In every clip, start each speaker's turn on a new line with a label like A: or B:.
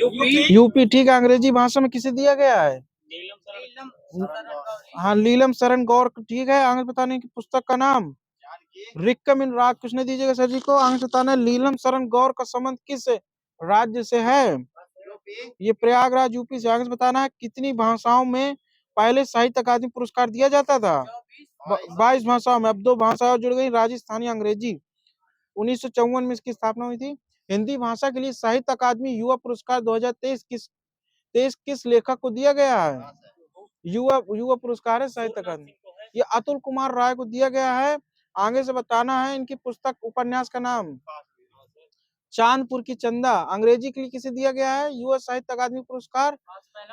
A: UP ठीक है। अंग्रेजी भाषा में किसे दिया गया है? हाँ, नीलम शरण गौर ठीक है। आगे बताने की पुस्तक का नाम? रिक्कम इन राग। किसने दीजिएगा सर जी को? आगे बताना नीलम शरण गौर का संबंध किस राज्य से है? ये प्रयागराज यूपी से। आगे बताना है कितनी भाषाओं में पहले साहित्य अकादमी पुरस्कार दिया जाता था? 22 भाषाओं में। अब 2 भाषाएं जुड़ गई, राजस्थानी अंग्रेजी। 1954 में इसकी स्थापना हुई थी। हिंदी भाषा के लिए साहित्य अकादमी युवा पुरस्कार 2023 किस लेखक को दिया गया है? युवा युवा पुरस्कार है साहित्य अकादमी। ये अतुल कुमार राय को दिया गया है। आगे से बताना है इनकी पुस्तक उपन्यास का नाम? चांदपुर की चंदा। अंग्रेजी के लिए किसे दिया गया है युवा साहित्य अकादमी पुरस्कार?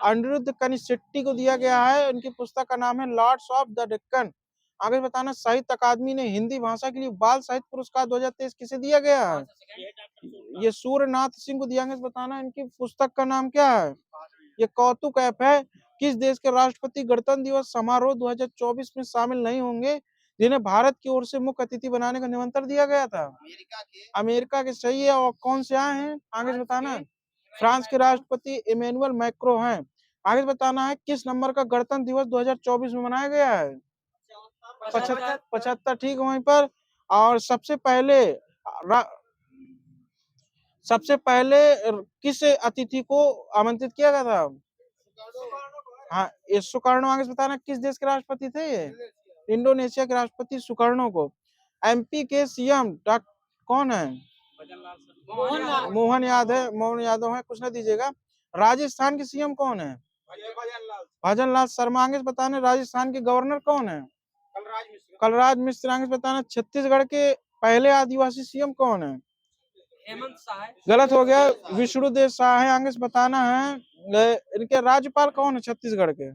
A: अनिरुद्ध कनिसेट्टी को दिया गया है। उनकी पुस्तक का नाम है लॉर्ड्स ऑफ द डेक्कन। आगे बताना साहित्य अकादमी ने हिंदी भाषा के लिए बाल साहित्य पुरस्कार 2023 किसे दिया गया है? ये सूर्यनाथ सिंह को दिया गया। बताना इनकी पुस्तक का नाम क्या है? ये कौतुक ऐप है। किस देश के राष्ट्रपति गणतंत्र दिवस समारोह 2024 में शामिल नहीं होंगे, जिन्हें भारत की ओर से मुख्य अतिथि बनाने का निमंत्रण दिया गया था? अमेरिका के। सही है। और कौन से आए हैं आगे से बताना? फ्रांस के राष्ट्रपति इमैनुअल मैक्रो हैं। आगे बताना है किस नंबर का गणतंत्र दिवस 2024 में मनाया गया है? 75 ठीक है। वहीं पर और सबसे पहले किस अतिथि को आमंत्रित किया गया था? हाँ, ये सुकर्णो। आगे बताना किस देश के राष्ट्रपति थे ये? इंडोनेशिया के राष्ट्रपति सुकर्णो को। एमपी के सीएम कौन है? मोहन यादव है। कुछ ना दीजिएगा। राजस्थान के सीएम कौन है? भजनलाल शर्मा। आगे बताना राजस्थान के गवर्नर कौन है? कलराज मिश्र। आगे बताना छत्तीसगढ़ के पहले आदिवासी सीएम कौन है? गलत हो गया, विष्णुदेव शाह है। आगे बताना है इनके राज्यपाल कौन है छत्तीसगढ़ के?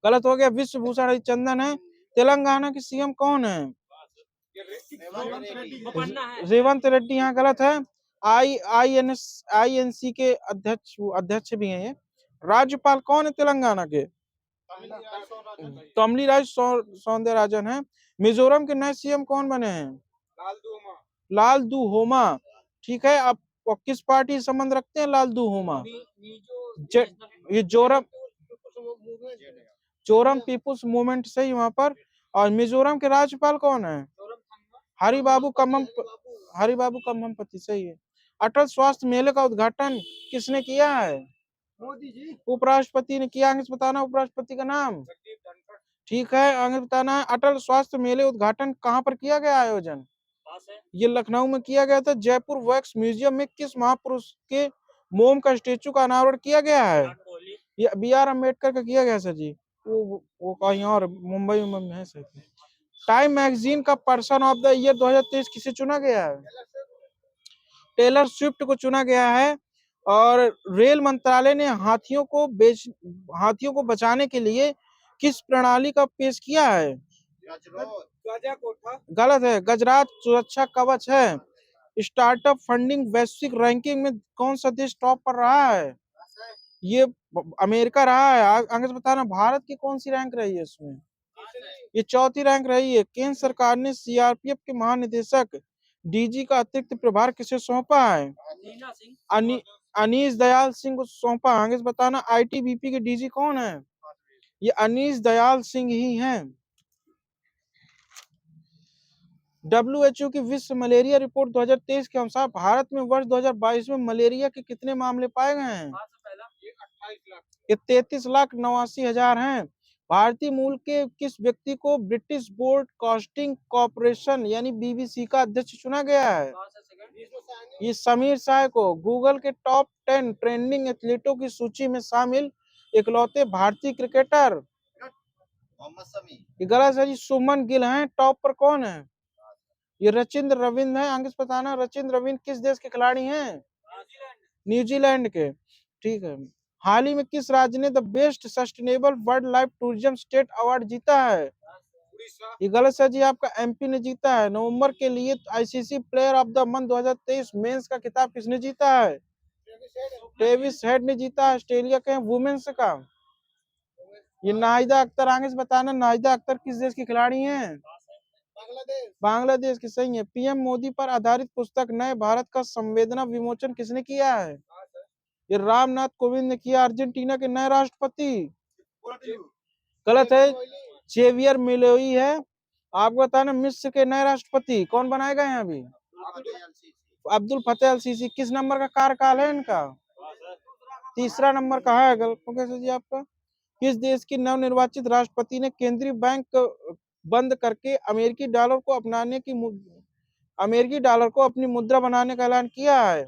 A: गलत हो गया, विश्वभूषण हरिचंदन है। तेलंगाना के सीएम कौन है? रेवंत रेड्डी। यहाँ गलत है। आईएनसी के अध्यक्ष भी हैं ये। राज्यपाल कौन है तेलंगाना के? तमिलिसाई सौंदरराजन है। मिजोरम के नए सीएम कौन बने हैं? लालदू होमा। ठीक है। आप किस पार्टी से संबंध रखते हैं लालदू होमा? ये जोरम पीपुल्स मूवमेंट से ही वहां पर। और मिजोरम के राज्यपाल कौन है? हरिबाबू कम्ममपति। सही है। अटल स्वास्थ्य मेले का उद्घाटन किसने किया है? मोदी जी। उपराष्ट्रपति ने किया। आगे बताना उपराष्ट्रपति का नाम? ठीक है। आगे बताना है अटल स्वास्थ्य मेले उद्घाटन कहाँ पर किया गया आयोजन? ये लखनऊ में किया गया था। जयपुर वैक्स म्यूजियम में किस महापुरुष के मोम का स्टेचू का अनावरण किया गया है? ये BR अम्बेडकर का किया गया सर जी। वो कहीं और मुंबई में है सर। टाइम मैगजीन का पर्सन ऑफ द ईयर 2023 किसे चुना गया है? टेलर स्विफ्ट को चुना गया है। और रेल मंत्रालय ने हाथियों को बचाने के लिए किस प्रणाली का पेश किया है? गलत है, गजरात सुरक्षा कवच है। स्टार्टअप फंडिंग वैश्विक रैंकिंग में कौन सा देश टॉप पर रहा है? ये अमेरिका रहा है। आगे बताना भारत की कौन सी रैंक रही है इसमें? ये 4थी रैंक रही है। केंद्र सरकार ने सीआरपीएफ के महानिदेशक डीजी का अतिरिक्त प्रभार किसे सौंपा है? अनीश दयाल सिंह को सौंपा। आगे बताना आईटीबीपी के डीजी कौन है? ये अनीश दयाल सिंह ही हैं। WHO की विश्व मलेरिया रिपोर्ट 2023 के अनुसार भारत में वर्ष 2022 में मलेरिया के कितने मामले पाए गए हैं? ये 33,89,000 हैं। भारतीय मूल के किस व्यक्ति को ब्रिटिश ब्रॉडकास्टिंग कॉर्पोरेशन यानी BBC का अध्यक्ष चुना गया है? ये समीर शाह को। गूगल के टॉप 10 ट्रेंडिंग एथलीटों की सूची में शामिल इकलौते भारतीय क्रिकेटर? ये गलत है जी, सुमन गिल हैं। टॉप पर कौन है? ये रचिंद्र रविंद्र है। आगे बताना रचिंद्र रविंद्र किस देश के खिलाड़ी हैं? न्यूजीलैंड के। ठीक है। हाल ही में किस राज्य ने the best sustainable wild life tourism state award जीता है? ये गलत है जी, आपका MP ने जीता है। नवंबर के लिए ICC player of the month 2023 men's का खिताब किसने जीता है? ट्रेविस हेड ने जीता है, ऑस्ट्रेलिया के वुमेन्स का। ये नाहिदा अख्तर। आगे से बताना नाहिदा अख्तर किस देश की खिलाड़ी हैं? बांग्लादेश की। सही है। PM मोदी पर आधारित पुस्तक नए भारत का संवेदना विमोचन किसने किया है? ये रामनाथ कोविंद ने किया अर्जेंटीना के नए राष्ट्रपति। गलत है, जेवियर मिलोई है। आपको बताना मिस्र के नए राष्ट्रपति कौन बनाए गए हैं अभी? अब्दुल फतेह अल सीसी। किस नंबर का कार्यकाल है इनका? तीसरा नंबर का है। गलत हो गया जी आपका। किस देश की नवनिर्वाचित राष्ट्रपति ने केंद्रीय बैंक बंद करके अमेरिकी डॉलर को अपनी मुद्रा बनाने का ऐलान किया है?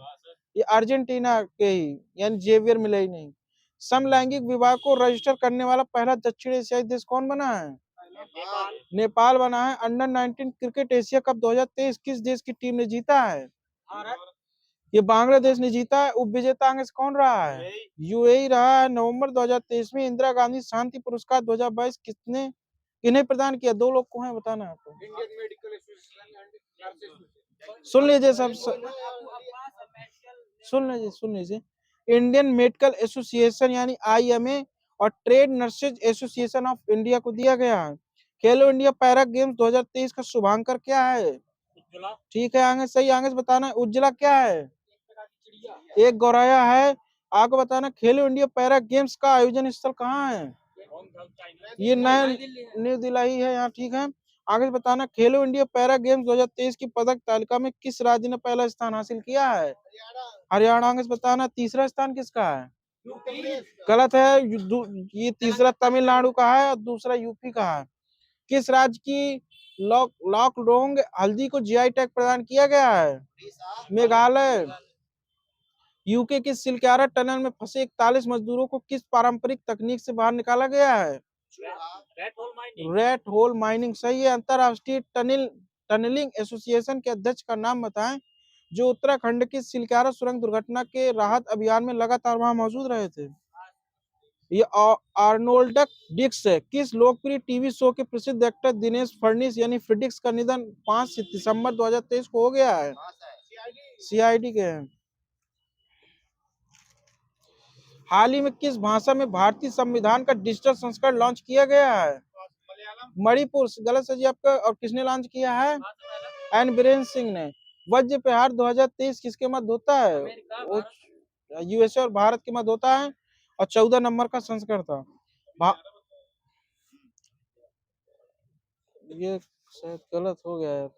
A: ये अर्जेंटीना के ही, यानी जेवियर मिलेई नहीं। समलैंगिक विवाह को रजिस्टर करने वाला पहला दक्षिण एशियाई देश कौन बना है? नेपाल बना है। अंडर 19 क्रिकेट एशिया कप 2023 किस देश की टीम ने जीता है? ये बांग्लादेश ने जीता है। उप विजेता अंक कौन रहा है? यूएई रहा है। नवंबर 2023 में इंदिरा गांधी शांति पुरस्कार 2022 किन्हें प्रदान किया? दो लोग को है, बताना है तो। सुन लीजिए सब, सुन लीजिए। इंडियन मेडिकल एसोसिएशन यानी आईएमए और trade nurses association of India को दिया गया है। खेलो इंडिया पैरा गेम्स 2023 का शुभांकर क्या है? ठीक है, आगे सही। आगे से बताना उज्ज्वला क्या है? एक गौरैया है। आपको बताना खेलो इंडिया पैरा गेम्स का आयोजन स्थल कहाँ है? ये नया न्यू दिल्ली है यहाँ। ठीक है, आगे से बताना खेलो इंडिया पैरा गेम्स 2023 की पदक तालिका में किस राज्य ने पहला स्थान हासिल किया है? हरियाणा। आगे से बताना तीसरा स्थान किसका है? गलत है, ये तीसरा तमिलनाडु का है और दूसरा यूपी का है। किस राज्य की लॉकलोंग हल्दी को जीआई टैग प्रदान किया गया है? मेघालय। यूके की सिलक्यारा टनल में फंसे 41 मजदूरों को किस पारंपरिक तकनीक से बाहर निकाला गया है? Rate hole mining. सही है। अंतरराष्ट्रीय टनलिंग एसोसिएशन के अध्यक्ष का नाम बताएं जो उत्तराखंड की सिलक्यारा सुरंग दुर्घटना के राहत अभियान में लगातार वहां मौजूद रहे थे। ये आर्नोल्ड डिक्स है। किस लोकप्रिय टीवी शो के प्रसिद्ध एक्टर दिनेश फडणवीस यानी फ्रिडिक्स का निधन 5 दिसंबर 2023 को हो गया है? सीआईडी के हैं। हाल ही में किस भाषा में भारतीय संविधान का डिजिटल संस्करण लॉन्च किया गया है? मणिपुर। गलत है जी आपका। और किसने लॉन्च किया है? एन बीरेन सिंह ने। वज्र प्रहार 2023 किसके मध्य होता है? वो यूएसए और भारत के मध्य होता है और 14 नंबर का संस्करण था। ये शायद गलत हो गया है,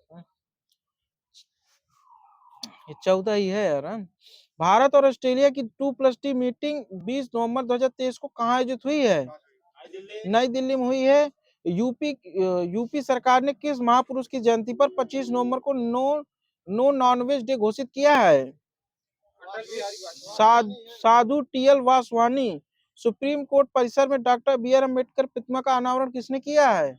A: ये 14 ही है यार। भारत और ऑस्ट्रेलिया की 2+T मीटिंग 20 नवंबर 2023 को कहाँ आयोजित हुई है? नई दिल्ली में हुई है। यूपी सरकार ने किस महापुरुष की जयंती पर 25 नवंबर को नो नॉनवेज डे घोषित किया है? साधु टीएल वासवानी। सुप्रीम कोर्ट परिसर में डॉक्टर बी आर अम्बेडकर प्रतिमा का अनावरण किसने किया है?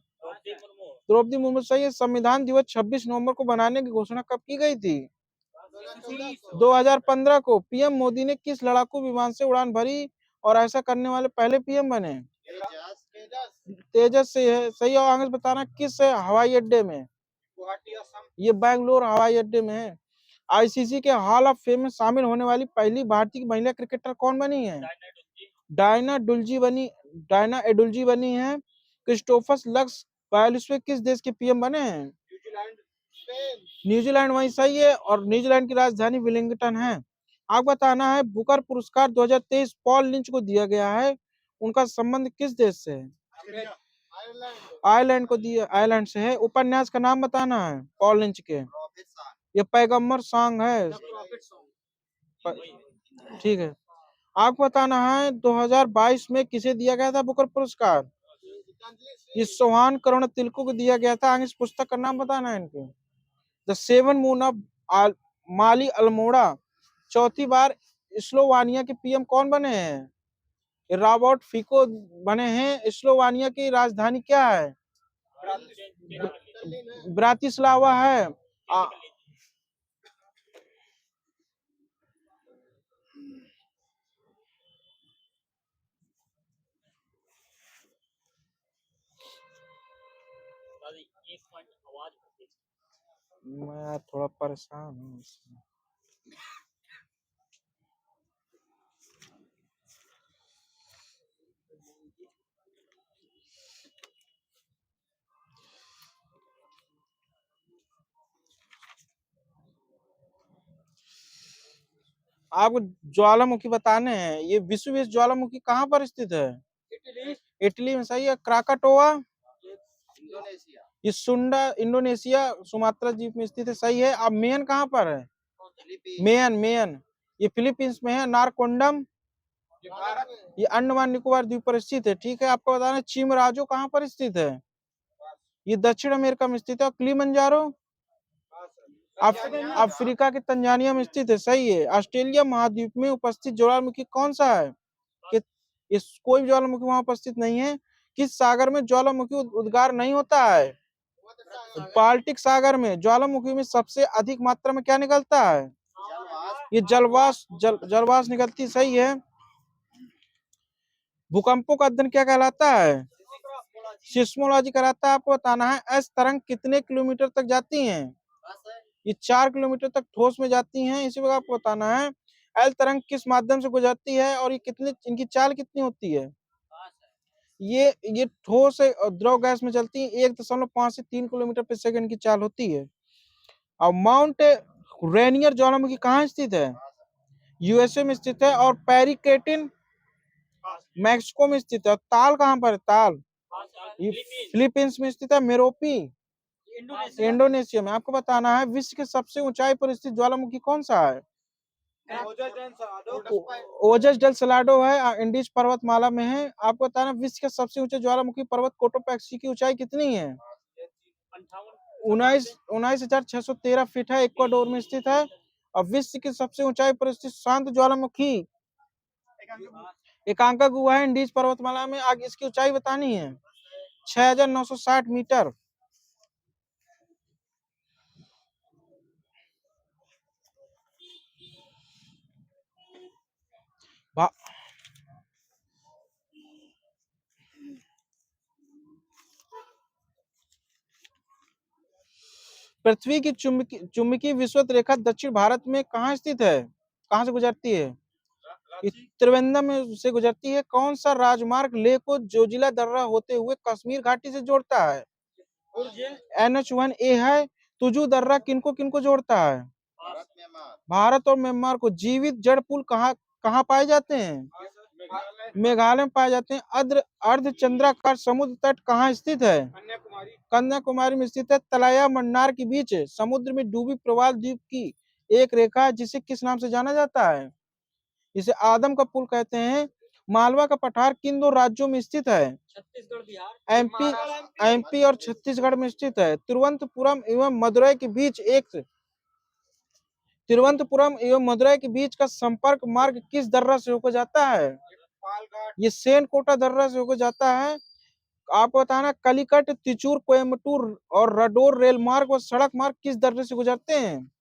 A: द्रौपदी मुर्मू। सही है। संविधान दिवस 26 नवंबर को बनाने की घोषणा कब की गई थी? 2015 को। पीएम मोदी ने किस लड़ाकू विमान से उड़ान भरी और ऐसा करने वाले पहले पीएम बने? तेजस से है। सही। और आगे बताना किस हवाई अड्डे में? ये बेंगलोर हवाई अड्डे में है। आईसीसी के हॉल ऑफ फेम में शामिल होने वाली पहली भारतीय महिला क्रिकेटर कौन बनी है? डायना एडुल्जी बनी है। क्रिस्टोफर लक्स 42वें किस देश के पीएम बने हैं? न्यूजीलैंड। वही सही है। और न्यूजीलैंड की राजधानी विलिंगटन है। आपको बताना है बुकर पुरस्कार 2023 पॉल लिंच को दिया गया है। उनका संबंध किस देश से है? आयरलैंड को दिया, आयरलैंड से है। उपन्यास का नाम बताना है पॉल लिंच के। ये पैगंबर सॉन्ग है। ठीक है। आपको बताना है 2022 में किसे दिया गया था बुकर पुरस्कार? ये सोहान करुण तिलको को दिया गया था। आगे इस पुस्तक का नाम बताना है इनके। द सेवन मून ऑफ माली अल्मोड़ा। चौथी बार स्लोवानिया के पीएम कौन बने हैं? रॉबर्ट फिको बने हैं। स्लोवानिया की राजधानी क्या है? ब्रातिस्लावा है। मैं थोड़ा परेशान हूँ। आपको ज्वालामुखी बताने हैं। ये विश्व ज्वालामुखी कहाँ पर स्थित है? इटली में, सही है। क्राकाटोआ, ये सुंडा इंडोनेशिया सुमात्रा द्वीप में स्थित है, सही है। अब मेन कहाँ पर है? मेन ये फिलीपींस में है। नारकोंडम ये अंडमान निकोबार द्वीप पर स्थित है, ठीक है। आपको बताना चिमराजो कहाँ पर स्थित है? ये दक्षिण अमेरिका में स्थित है। किलिमंजारो अफ्रीका के तंजानिया में स्थित है, सही है। ऑस्ट्रेलिया महाद्वीप में उपस्थित ज्वालामुखी कौन सा है? कि इस कोई भी ज्वालामुखी वहां उपस्थित नहीं है। किस सागर में ज्वालामुखी उद्गार नहीं होता है? बाल्टिक सागर में। ज्वालामुखी में सबसे अधिक मात्रा में क्या निकलता है? ये जलवाष्प निकलती, सही है। भूकंपों का अध्ययन क्या कहलाता है? सिस्मोलॉजी कहलाता है। आपको बताना है एस तरंग कितने किलोमीटर तक जाती हैं? ये 4 किलोमीटर तक ठोस में जाती हैं। इसी वक्त आपको बताना है एल तरंग किस माध्यम से गुजरती है और ये कितने, इनकी चाल कितनी होती है? ये ठोस और द्रव गैस में चलती है। 1.5 से 3 किलोमीटर प्रति सेकंड की चाल होती है। और माउंट रेनियर ज्वालामुखी कहाँ स्थित है? यूएसए में स्थित है। और पेरिकेटिन मैक्सिको में स्थित है। ताल कहाँ पर है? ताल ये फिलीपींस में स्थित है। मेरोपी इंडोनेशिया में। आपको बताना है विश्व के सबसे ऊंचाई पर स्थित ज्वालामुखी कौन सा है? ओजस डेल सलाडो है, इंडीज पर्वतमाला में है। आपको बताना विश्व के सबसे ऊंचे ज्वालामुखी पर्वत कोटोपैक्सी की ऊंचाई कितनी है? 19,613 फीट है, इक्वाडोर में स्थित है। और विश्व की सबसे ऊंचाई पर स्थित शांत ज्वालामुखी एकांका गुहा है, इंडीज पर्वतमाला में। आगे इसकी ऊंचाई बतानी है 6,960 मीटर। पृथ्वी की चुंबकीय विषुवत रेखा दक्षिण भारत में कहाँ स्थित है? कहाँ से गुजरती है? त्रिवेंद्रम से गुजरती है। कौन सा राजमार्ग लेह को जोजिला दर्रा होते हुए कश्मीर घाटी से जोड़ता है? NH1A है। तुजू दर्रा किनको किनको जोड़ता है? भारत और म्यांमार को। जीवित जड़ पुल कहाँ कहाँ पाए जाते हैं? मेघालय में पाए जाते हैं। अर्धचंद्राकार समुद्र तट कहाँ स्थित है? कन्याकुमारी में स्थित है। तलैया मन्नार के बीच समुद्र में डूबी प्रवाल द्वीप की एक रेखा जिसे किस नाम से जाना जाता है? इसे आदम का पुल कहते हैं। मालवा का पठार किन दो राज्यों में स्थित है? छत्तीसगढ़, बिहार। एमपी और छत्तीसगढ़ में स्थित है। तिरुवनंतपुरम एवं मदुरई के बीच का संपर्क मार्ग किस दर्रा से होकर जाता है? ये सेन कोटा दर्रा से होकर जाता है। आपको बताना कलिकट, तिचूर, कोयम्बटूर और रडोर रेल मार्ग व सड़क मार्ग किस दर्रे से गुजरते हैं?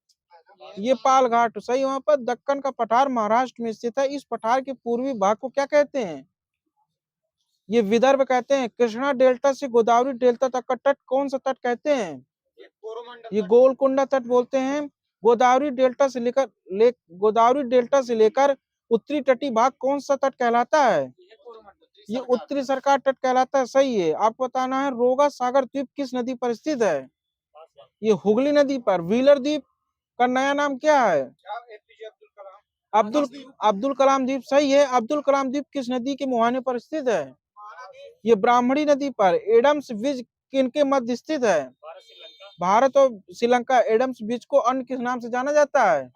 A: ये पाल घाट, सही। वहां पर दक्कन का पठार महाराष्ट्र में स्थित है। इस पठार के पूर्वी भाग को क्या कहते हैं? ये विदर्भ कहते हैं। कृष्णा डेल्टा से गोदावरी डेल्टा तक का तट कौन सा तट कहते हैं? ये गोलकुंडा तट बोलते हैं। गोदावरी डेल्टा से लेकर उत्तरी तटीय भाग कौन सा तट कहलाता है? ये उत्तरी सरकार तट कहलाता है, सही है। आपको बताना है रोगा सागर द्वीप किस नदी पर स्थित है? ये हुगली नदी पर। व्हीलर द्वीप का नया नाम क्या है? अब्दुल कलाम द्वीप, सही है। अब्दुल कलाम द्वीप किस नदी के मुहाने पर स्थित है? ये ब्राह्मणी नदी पर। एडम्स ब्रिज किनके मध्य स्थित है? भारत और श्रीलंका। एडम्स ब्रिज को अन्य किस नाम से जाना जाता है?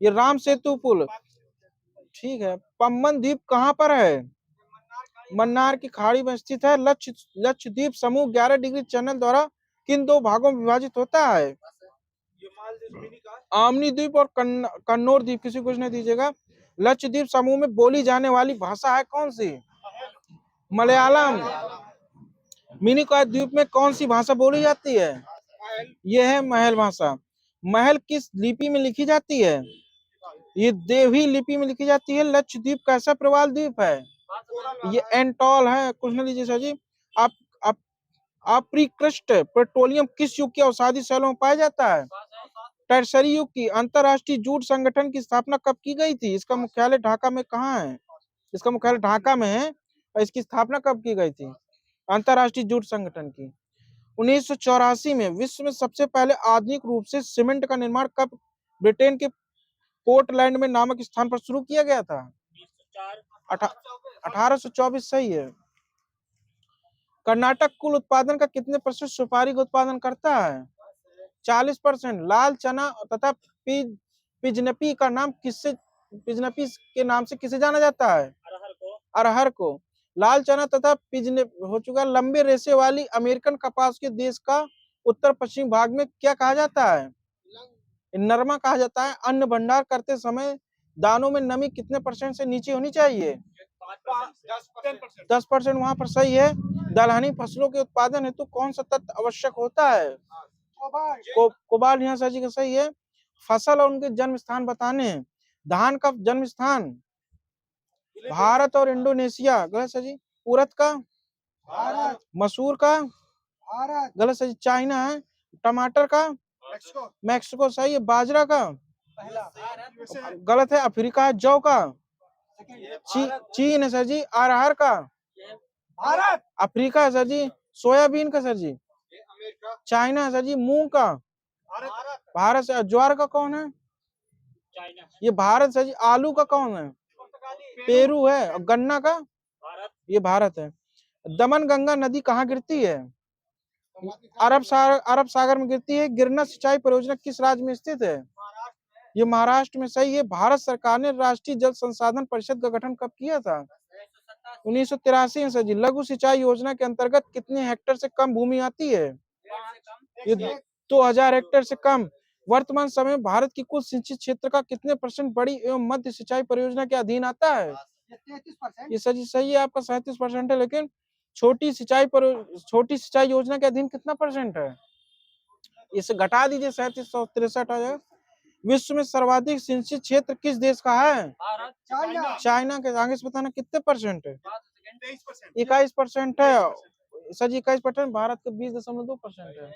A: ये राम सेतु पुल, ठीक है। पम्बन द्वीप कहाँ पर है? मन्नार की खाड़ी में स्थित है। लक्षद्वीप समूह 11 डिग्री चैनल द्वारा किन दो भागों में विभाजित होता है? आमनी द्वीप और कन्नौर द्वीप। किसी कुछ नहीं दीजिएगा। लक्षद्वीप समूह में बोली जाने वाली भाषा है कौन सी? मलयालम। मिनिकॉय द्वीप में कौन सी भाषा बोली जाती है? यह है महल भाषा। महल किस लिपि में लिखी जाती है? ये देवी लिपि में लिखी जाती है। लक्षद्वीप कैसा प्रवाल द्वीप है? ये एंटॉल है। कुछ नहीं लीजिए सर जी। आप अपरिकृष्ट पेट्रोलियम किस युग के अवसादी शैलों में पाया जाता है? टर्सरी युग की। अंतरराष्ट्रीय जूट संगठन की स्थापना कब की गई थी? इसका मुख्यालय ढाका में कहाँ है? इसका मुख्यालय ढाका में है। और इसकी स्थापना कब की गई थी? अंतरराष्ट्रीय जूट संगठन की। 1984 में विश्व में सबसे पहले आधुनिक रूप से सीमेंट का निर्माण कब ब्रिटेन के पोर्टलैंड में नामक स्थान पर शुरू किया गया था? 1824 सही है। कर्नाटक कुल उत्पादन का कितने प्रतिशत सुपारी का उत्पादन करता है? 40%। लाल चना तथा पिजनपी का नाम किससे, पिजनपी के नाम से किसे जाना जाता है? अरहर को। लाल चना तथा पिजने हो चुका। लंबे रेशे वाली अमेरिकन कपास के देश का उत्तर पश्चिम भाग में क्या कहा जाता है? नरमा कहा जाता है। अन्न भंडार करते समय दानों में नमी कितने परसेंट से नीचे होनी चाहिए? 10%। वहां पर सही है। दलहनी फसलों के उत्पादन हेतु कौन सा तत्व आवश्यक होता है? कोबाल्ट। यहाँ सर जी का सही है। फसल और उनके जन्म स्थान बताने। धान का जन्म स्थान भारत और इंडोनेशिया, गलत सर जी। उड़द का भारत। मसूर का भारत, गलत सर जी। चाइना है। टमाटर का मैक्सिको सही है। बाजरा का गलत है। अफ्रीका है। जौ का चीन है सर जी। अरहर का भारत। अफ्रीका है सर जी। सोयाबीन का सर जी चाइना है सर जी। मूंग का भारत से। ज्वार का कौन है? ये भारत सर जी। आलू का कौन है? पेरू है। और गन्ना का ये भारत है। दमन गंगा नदी कहाँ गिरती है? अरब सागर में गिरती है। गिरना सिंचाई परियोजना किस राज्य में स्थित है? ये महाराष्ट्र में सही है। भारत सरकार ने राष्ट्रीय जल संसाधन परिषद का गठन कब किया था? 1983 में सर जी। लघु सिंचाई योजना के अंतर्गत कितने हेक्टेयर से कम भूमि आती है? ये 2000 हेक्टेयर से कम। वर्तमान समय में भारत की कुल सिंचित क्षेत्र का कितने % बड़ी एवं मध्य सिंचाई परियोजना के अधीन आता है? ये सर जी सही है आपका। 37% है। लेकिन छोटी सिंचाई योजना के अधीन कितना % है? इसे घटा दीजिए, 3763 आ जाएगा। विश्व में सर्वाधिक सिंचित क्षेत्र किस देश का है? चाइना के। आगे से बताना कितने % है? 21% है सर जी। 21%। भारत का 20.2% है।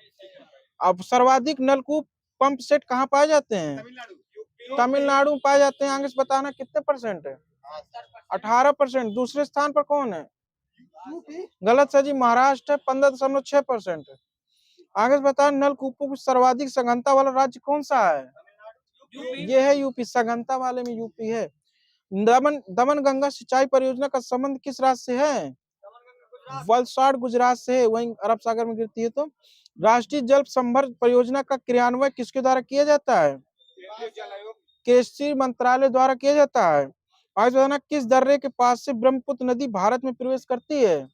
A: अब सर्वाधिक नलकूप पंप सेट कहाँ पाए जाते हैं? तमिलनाडु में पाए जाते हैं। आगे से बताना कितने % है? 18%। दूसरे स्थान पर कौन है? गलत सर जी। महाराष्ट्र है। 15.6% है। आगे से बताना नलकूपों की सर्वाधिक सघनता वाला राज्य कौन सा है? ये है यूपी। सघनता वाले में यूपी है। दमन गंगा सिंचाई परियोजना का संबंध किस राज्य से है? वलसाड गुजरात से है। वहीं अरब सागर में गिरती है। तो राष्ट्रीय जल संवर्धन परियोजना का क्रियान्वयन किसके द्वारा किया जाता है? कृषि मंत्रालय द्वारा किया जाता है। आज बताना किस दर्रे के पास से ब्रह्मपुत्र नदी भारत में प्रवेश करती है?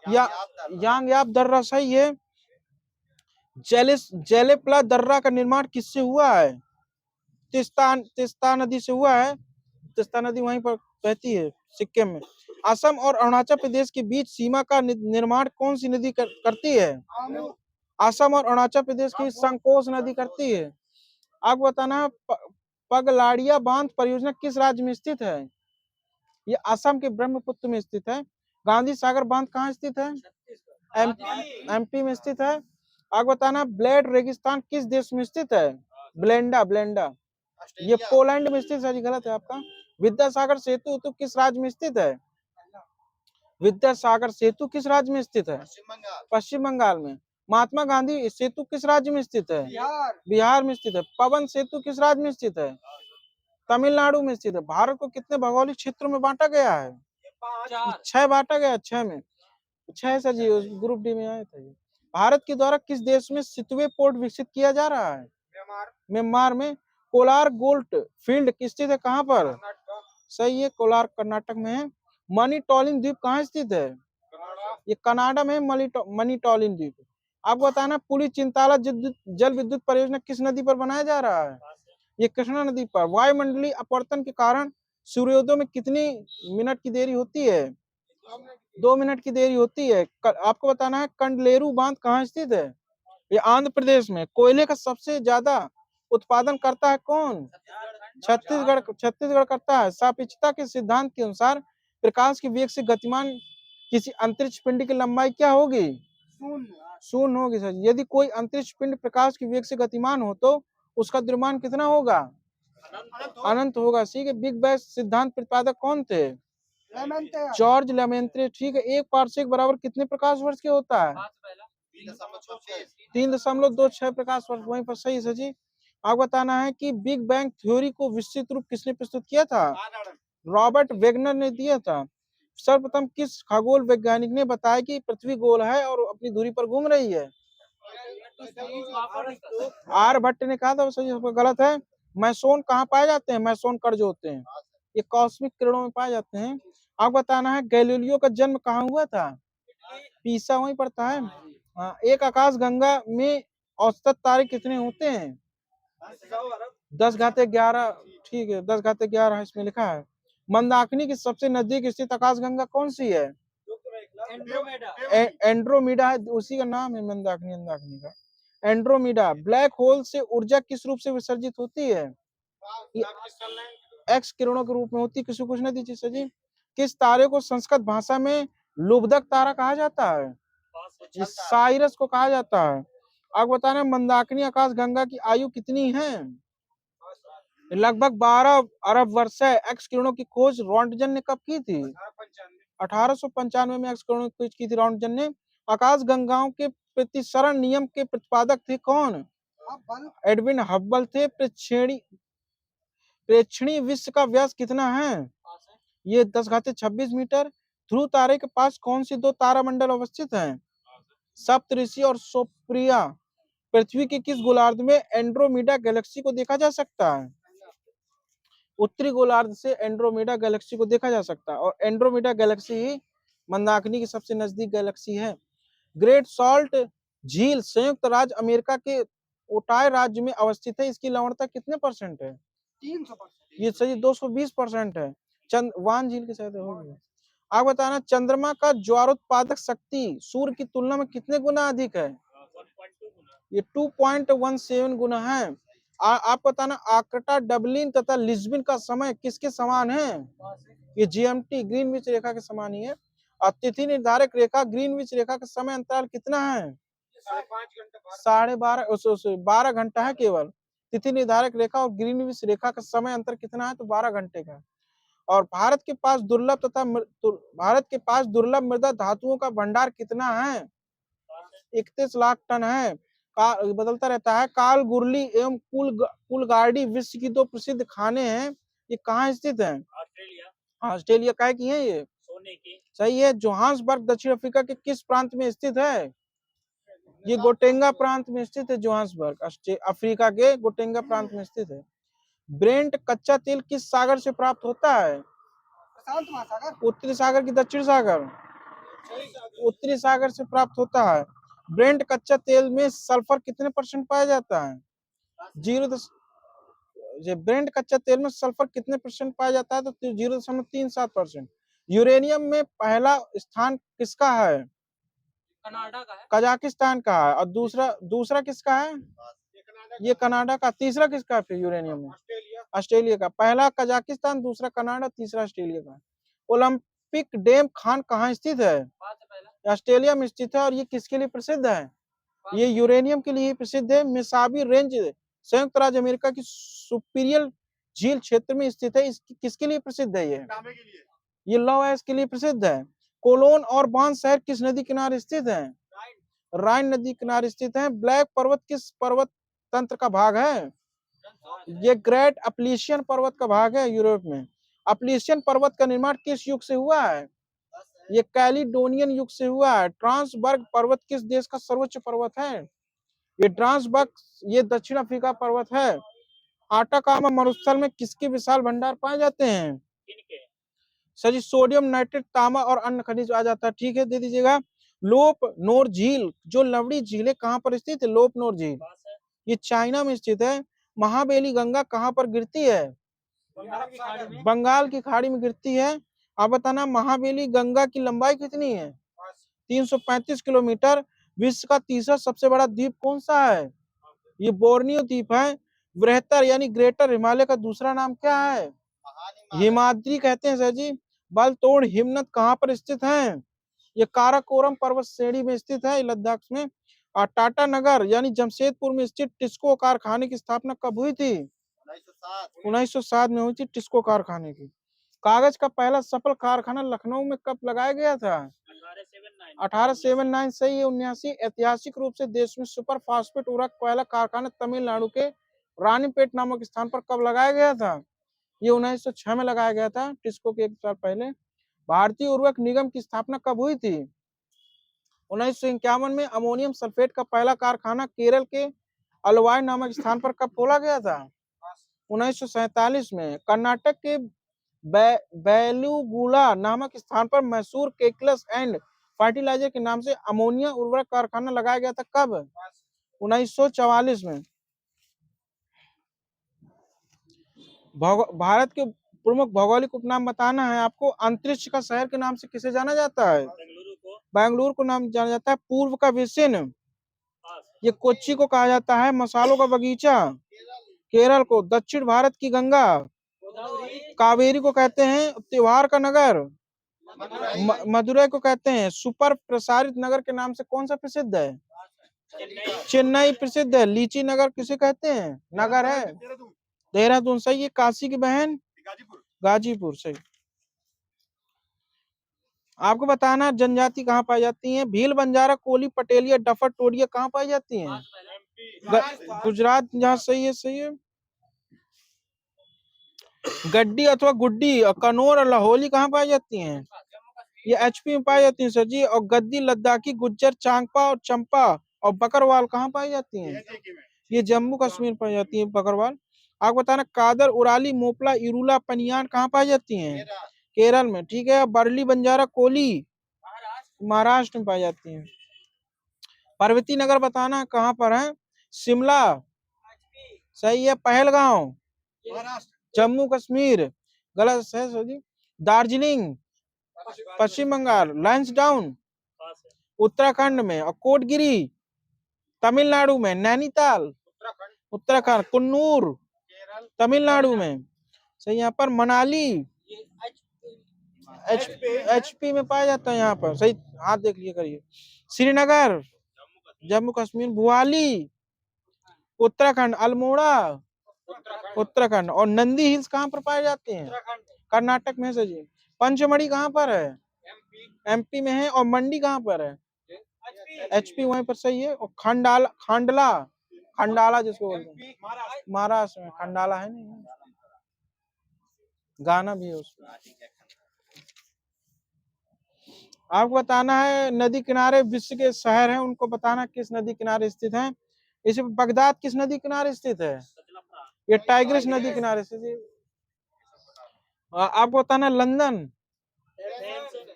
A: यांग दर्रा सही है। जेलेपला दर्रा का निर्माण किससे हुआ है? तिस्ता नदी से हुआ है। तिस्ता नदी वहीं पर बहती है सिक्किम में। असम और अरुणाचल प्रदेश के बीच सीमा का निर्माण कौन सी नदी करती है? असम और अरुणाचल प्रदेश की संकोश नदी करती है। आपको बताना पगलाड़िया बांध परियोजना किस राज्य में स्थित है? ये असम के ब्रह्मपुत्र में स्थित है। गांधी सागर बांध कहाँ स्थित है? एमपी में स्थित है। आपको बताना ब्लेड रेगिस्तान किस देश में स्थित है? ब्लेंडा ये पोलैंड में स्थित है। गलत है आपका। विद्यासागर सेतु तो किस राज्य में स्थित है? विद्यासागर सेतु किस राज्य में स्थित है? पश्चिम बंगाल में। महात्मा गांधी सेतु किस राज्य में स्थित है? बिहार में स्थित है। पवन सेतु किस राज्य में स्थित है? तमिलनाडु में स्थित है। भारत को कितने भौगोलिक क्षेत्रों में बांटा गया है? 6 बांटा गया। 6 में 6 सर जी। ग्रुप डी में आए थे। भारत के द्वारा किस देश में सितवे पोर्ट विकसित किया जा रहा है? म्यांमार में। कोलार गोल्ड फील्ड स्थित है कहाँ पर? सही है। कोलार कर्नाटक में है। मणिटोलिन द्वीप कहाँ स्थित है? ये कनाडा में मणिटोलिन द्वीप। आपको बताना पुली चिंताला जल विद्युत परियोजना किस नदी पर बनाया जा रहा है? ये कृष्णा नदी पर। वायुमंडलीय अपवर्तन के कारण सूर्योदय में कितनी मिनट की देरी होती है? 2 मिनट की देरी होती है। आपको बताना है कंडलेरू बांध कहाँ स्थित है? ये आंध्र प्रदेश में। कोयले का सबसे ज्यादा उत्पादन करता है कौन? छत्तीसगढ़ करता है। सापेक्षता के सिद्धांत के अनुसार प्रकाश के वेग से गतिमान किसी अंतरिक्ष पिंड की लंबाई क्या होगी? शून्य होगी सर। यदि कोई अंतरिक्ष पिंड प्रकाश के वेग से गतिमान हो तो उसका द्रव्यमान कितना होगा? अनंत होगा। ठीक है। बिग बैंग सिद्धांत प्रतिपादक कौन थे? जॉर्ज लेमेंत्रे। ठीक है। 1 पारसेक बराबर कितने प्रकाश वर्ष के होता है? 3.26 प्रकाश वर्ष। वहीं पर सही सर जी। आपको बताना है कि बिग बैंग थ्योरी को विस्तृत रूप किसने प्रस्तुत किया था? रॉबर्ट वेगनर ने दिया था। सर्वप्रथम किस खगोल वैज्ञानिक ने बताया कि पृथ्वी गोल है और अपनी दूरी पर घूम रही है? आर्यभट्ट ने कहा था, वो सही गलत है। मैसोन कहाँ पाए जाते हैं? मैसोन कण जो होते हैं ये कॉस्मिक किरणों में पाए जाते हैं। आपको बताना है गैलीलियो का जन्म कहाँ हुआ था? पीसा वहीं पड़ता है। हाँ, एक आकाश गंगा में औसत तारे कितने होते हैं? 10⁻11। ठीक है, 10⁻11 इसमें लिखा है। मंदाकिनी की सबसे नजदीक स्थित आकाश गंगा कौन सी है? एंड्रोमीडा है, उसी का नाम है मंदाकिनी का। एंड्रोमीडा। ब्लैक होल से ऊर्जा किस रूप से विसर्जित होती है? एक्स किरणों के रूप में होती है। किसी कुछ नहीं दीजिए सर जी। किस तारे को संस्कृत भाषा में लुब्धक तारा कहा जाता है? साइरस को कहा जाता है। आपको बताना मंदाकिनी आकाश गंगा की आयु कितनी है? लगभग 12 अरब वर्ष है। एक्स किरणों की खोज रॉन्टजन ने कब की थी? 1895 में एक्स किरणों की खोज की थी रॉन्टजन ने। आकाश गंगाओं के प्रतिसरण नियम के प्रतिपादक थे कौन? एडविन हब्बल थे। प्रेक्षणीय विश्व का व्यास कितना है? ये 10⁻26 मीटर। ध्रुव तारे के पास कौन सी दो तारामंडल अवस्थित हैं? सप्तऋषि और सोप्रिया। पृथ्वी के किस गोलार्ध में एंड्रोमीडा गैलेक्सी को देखा जा सकता है? उत्तरी गोलार्ध से एंड्रोमेडा गैलेक्सी को देखा जा सकता है और एंड्रोमेडा गैलेक्सी ही मंदाकिनी की सबसे नजदीक गैलेक्सी है। ग्रेट सॉल्ट झील संयुक्त राज्य अमेरिका के ओटाई राज्य में अवस्थित है। इसकी लवणता कितने % है? 300%। ये सही 220% है। वान झील के साथ होगी। आप बताना चंद्रमा का ज्वारोत्पादक शक्ति सूर्य की तुलना में कितने गुना अधिक है? ये 2.17 गुना है। आप बताना आर्कटा डबलिन तथा लिस्बन का समय किसके समान है? ये जीएमटी ग्रीनविच रेखा के समान ही है। और तिथि निर्धारक रेखा ग्रीनविच रेखा का समय अंतराल कितना है? 12 घंटा है केवल। तिथि निर्धारक रेखा और ग्रीनविच रेखा का समय अंतर कितना है? तो 12 घंटे का। और भारत के पास दुर्लभ मृदा धातुओं का भंडार कितना है? 31 लाख टन है। बदलता रहता है। काल गुरली एवं कुलगार्डी विश्व की 2 प्रसिद्ध खाने हैं। ये कहाँ स्थित है? ऑस्ट्रेलिया का की है ये? सोने की। सही है। जोहान्सबर्ग दक्षिण अफ्रीका के किस प्रांत में स्थित है? ये गोटेंगा प्रांत में स्थित है। जोहान्सबर्ग अफ्रीका के गोटेंगा प्रांत में स्थित है। ब्रेंट कच्चा तेल किस सागर से प्राप्त होता है? प्रशांत महासागर। उत्तरी सागर की दक्षिण सागर? उत्तरी सागर से प्राप्त होता है। ब्रेंट कच्चा तेल में सल्फर कितने % पाया जाता है? 0। ब्रेंट कच्चा तेल में सल्फर कितने % पाया जाता है? तो 0.37%। यूरेनियम में पहला स्थान किसका है? कनाडा का है। कजाकिस्तान का है। और दूसरा किसका है? ये कनाडा का। तीसरा किसका है फिर यूरेनियम में? ऑस्ट्रेलिया का। पहला कजाकिस्तान, दूसरा कनाडा, तीसरा ऑस्ट्रेलिया का। ओलंपिक डैम खान कहाँ स्थित है? ऑस्ट्रेलिया में स्थित है। और ये किसके लिए प्रसिद्ध है? ये यूरेनियम के लिए प्रसिद्ध है। मिसाबी रेंज संयुक्त राज्य अमेरिका की सुपीरियर झील क्षेत्र में स्थित है। इसकी किसके लिए प्रसिद्ध है? ये लव एश के लिए प्रसिद्ध है। कोलोन और बॉन शहर किस नदी किनारे स्थित है? राइन नदी किनारे स्थित है। ब्लैक पर्वत किस पर्वत तंत्र का भाग है? ये ग्रेट अपलीशियन पर्वत का भाग है यूरोप में। अपलीशियन पर्वत का निर्माण किस युग से हुआ है? ये कैलिडोनियन युग से हुआ है। ट्रांसबर्ग पर्वत किस देश का सर्वोच्च पर्वत है? ये ट्रांसबर्ग ये दक्षिण अफ्रीका पर्वत है। आटाकामा मरुस्थल में किसके विशाल भंडार पाए जाते हैं? सर सोडियम नाइट्रेट, तांबा और अन्य खनिज आ जाता है। ठीक है, दे दीजिएगा। लोप नोर झील जो लवड़ी झील है कहाँ पर स्थित है? लोप नोर झील ये चाइना में स्थित है। महाबेली गंगा कहाँ पर गिरती है? बंगाल की खाड़ी में गिरती है। आप बताना महाबेली गंगा की लंबाई कितनी है? 335 किलोमीटर। विश्व का तीसरा सबसे बड़ा द्वीप कौन सा है? ये बोर्नियो द्वीप है। बृहत्तर यानी ग्रेटर हिमालय का दूसरा नाम क्या है? हिमाद्री कहते हैं सर जी। बलतोड़ हिमनद कहाँ पर स्थित है? ये काराकोरम पर्वत श्रेणी में स्थित है लद्दाख में। और टाटा नगर यानी जमशेदपुर में स्थित टिस्को कारखाने की स्थापना कब हुई थी? 1907 में हुई थी टिस्को कारखाने की। कागज का पहला सफल कारखाना लखनऊ में कब लगाया गया था? 1879 सही है। 79 ऐतिहासिक रूप से देश में सुपर फास्फेट उर्वरक पहला कारखाना तमिलनाडु के रानीपेट नामक स्थान पर कब लगाया गया था? ये 1906 में लगाया गया था, टिस्को के 1 साल पहले। भारतीय उर्वरक निगम की स्थापना कब हुई थी? 1951 में। अमोनियम सल्फेट का पहला कारखाना केरल के अलवाई नामक स्थान पर कब खोला गया था? 1947 में। कर्नाटक के बेलूगुला नामक स्थान पर मैसूर केमिकल्स एंड फर्टिलाइजर के नाम से अमोनिया उर्वरक कारखाना लगाया गया था कब? 1944 में। भारत के प्रमुख भौगोलिक उपनाम बताना है आपको। अंतरिक्ष का शहर के नाम से किसे जाना जाता है? बेंगलुरु को नाम जाना जाता है। पूर्व का बेसिन, ये कोच्चि को कहा जाता है। मसालों का बगीचा, केरल को। दक्षिण भारत की गंगा, कावेरी को कहते हैं। त्योहार का नगर, मदुरई को कहते हैं। सुपर प्रसारित नगर के नाम से कौन सा प्रसिद्ध है? चेन्नई प्रसिद्ध है। लीची नगर किसे कहते हैं? नगर है, देहरादून। सही है। काशी की बहन, गाजीपुर। सही। आपको बताना जनजाति कहाँ पाई जाती है? भील, बंजारा, कोली, पटेलिया, डफर, टोडिया कहाँ पाई जाती हैं? गुजरात। जहाँ सही है, सही है। गड्डी अथवा गुड्डी और कनौर और लाहौली कहाँ पाई जाती हैं? ये एचपी में पाई जाती हैं सर जी। और गद्दी, लद्दाखी, गुज्जर, चांगपा और चंपा और बकरवाल कहाँ पाई जाती हैं? ये जम्मू कश्मीर पाई जाती है बकरवाल। आपको बताना कादर, उराली, मोपला, इरूला, पनियान कहाँ पाई जाती हैं? केरल में। ठीक है। बरली, बंजारा, कोली महाराष्ट्र में पाई जाती हैं। पर्वतीय नगर बताना कहाँ पर है? शिमला, सही है। पहलगांव, जम्मू कश्मीर, गलत है सर जी। दार्जिलिंग, पश्चिम बंगाल। लैंसडाउन, उत्तराखंड में। और कोटगिरी, तमिलनाडु में। नैनीताल, उत्तराखंड। कुन्नूर, तमिलनाडु में। सही। यहाँ पर मनाली, एचपी में पाया जाता है यहाँ पर। सही। हाथ देख लिए करिए। श्रीनगर, जम्मू कश्मीर। भुआली, उत्तराखंड। अल्मोड़ा, उत्तराखंड। और नंदी हिल्स कहाँ पर पाए जाते हैं? कर्नाटक में सर जी। पंचमढ़ी कहाँ पर है? एमपी में है। और मंडी कहाँ पर है? एचपी वहीं पर। सही है। और खांडला, खंडाला जिसको बोलते हैं, महाराष्ट्र में। खंडाला है नहीं, गाना भी है उसमें। आपको बताना है नदी किनारे विश्व के शहर हैं, उनको बताना किस नदी किनारे स्थित हैं। इसे बगदाद किस नदी किनारे स्थित है? ये टाइग्रिस नदी किनारे स्थित है। आपको बताना लंदन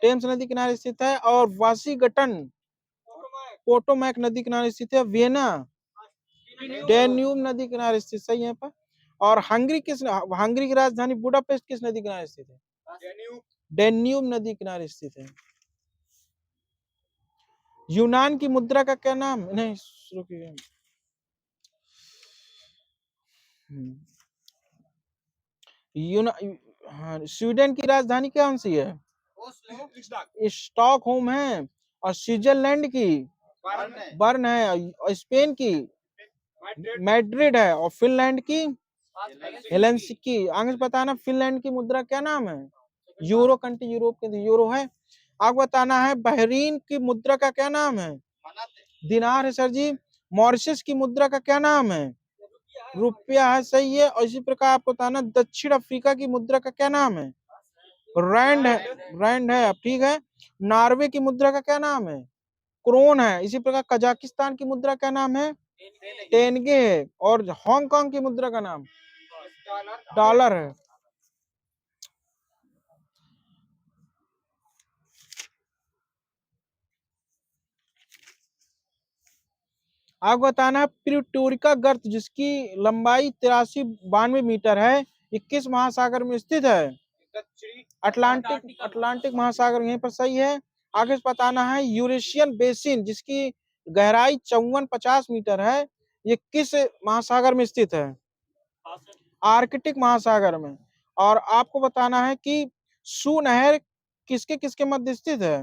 A: टेम्स नदी किनारे स्थित है। और वाशिंगटन पोटोमैक नदी किनारे स्थित है। वियना डेन्यूब नदी किनारे स्थित। सही है पर। और हंगरी की राजधानी बुडापेस्ट किस नदी किनारे स्थित है? डेन्यूब नदी किनारे स्थित है। यूनान की मुद्रा का क्या नाम? नहीं, रुकिए। स्वीडन की राजधानी कौन सी है? स्टॉकहोम है। और स्विट्जरलैंड की बर्न है। और स्पेन की मैड्रिड है। और फिनलैंड की हेलेंसिकी। आगे बताना फिनलैंड की मुद्रा क्या नाम है? यूरो। कंट्री यूरोप के यूरो है। आपको बताना है बहरीन की मुद्रा का क्या नाम है? दिनार है सर जी। मॉरिशस की मुद्रा का क्या नाम है? रुपया है। सही है। और इसी प्रकार आपको बताना दक्षिण अफ्रीका की मुद्रा का क्या नाम है? रैंड है। रैंड है। अब ठीक है। नॉर्वे की मुद्रा का क्या नाम है? क्रोन है। इसी प्रकार कजाकिस्तान की मुद्रा का नाम है? टेनगे है। और हांगकांग की मुद्रा का नाम डॉलर है। आपको बताना है प्यूटोरिका गर्त जिसकी लंबाई 9392 मीटर है, 21 महासागर में स्थित है। अटलांटिक महासागर यहीं पर। सही है। आगे बताना है यूरेशियन बेसिन जिसकी गहराई 5450 मीटर है, ये किस महासागर में स्थित है? आर्कटिक महासागर में। और आपको बताना है कि सू नहर किसके किसके मध्य स्थित है?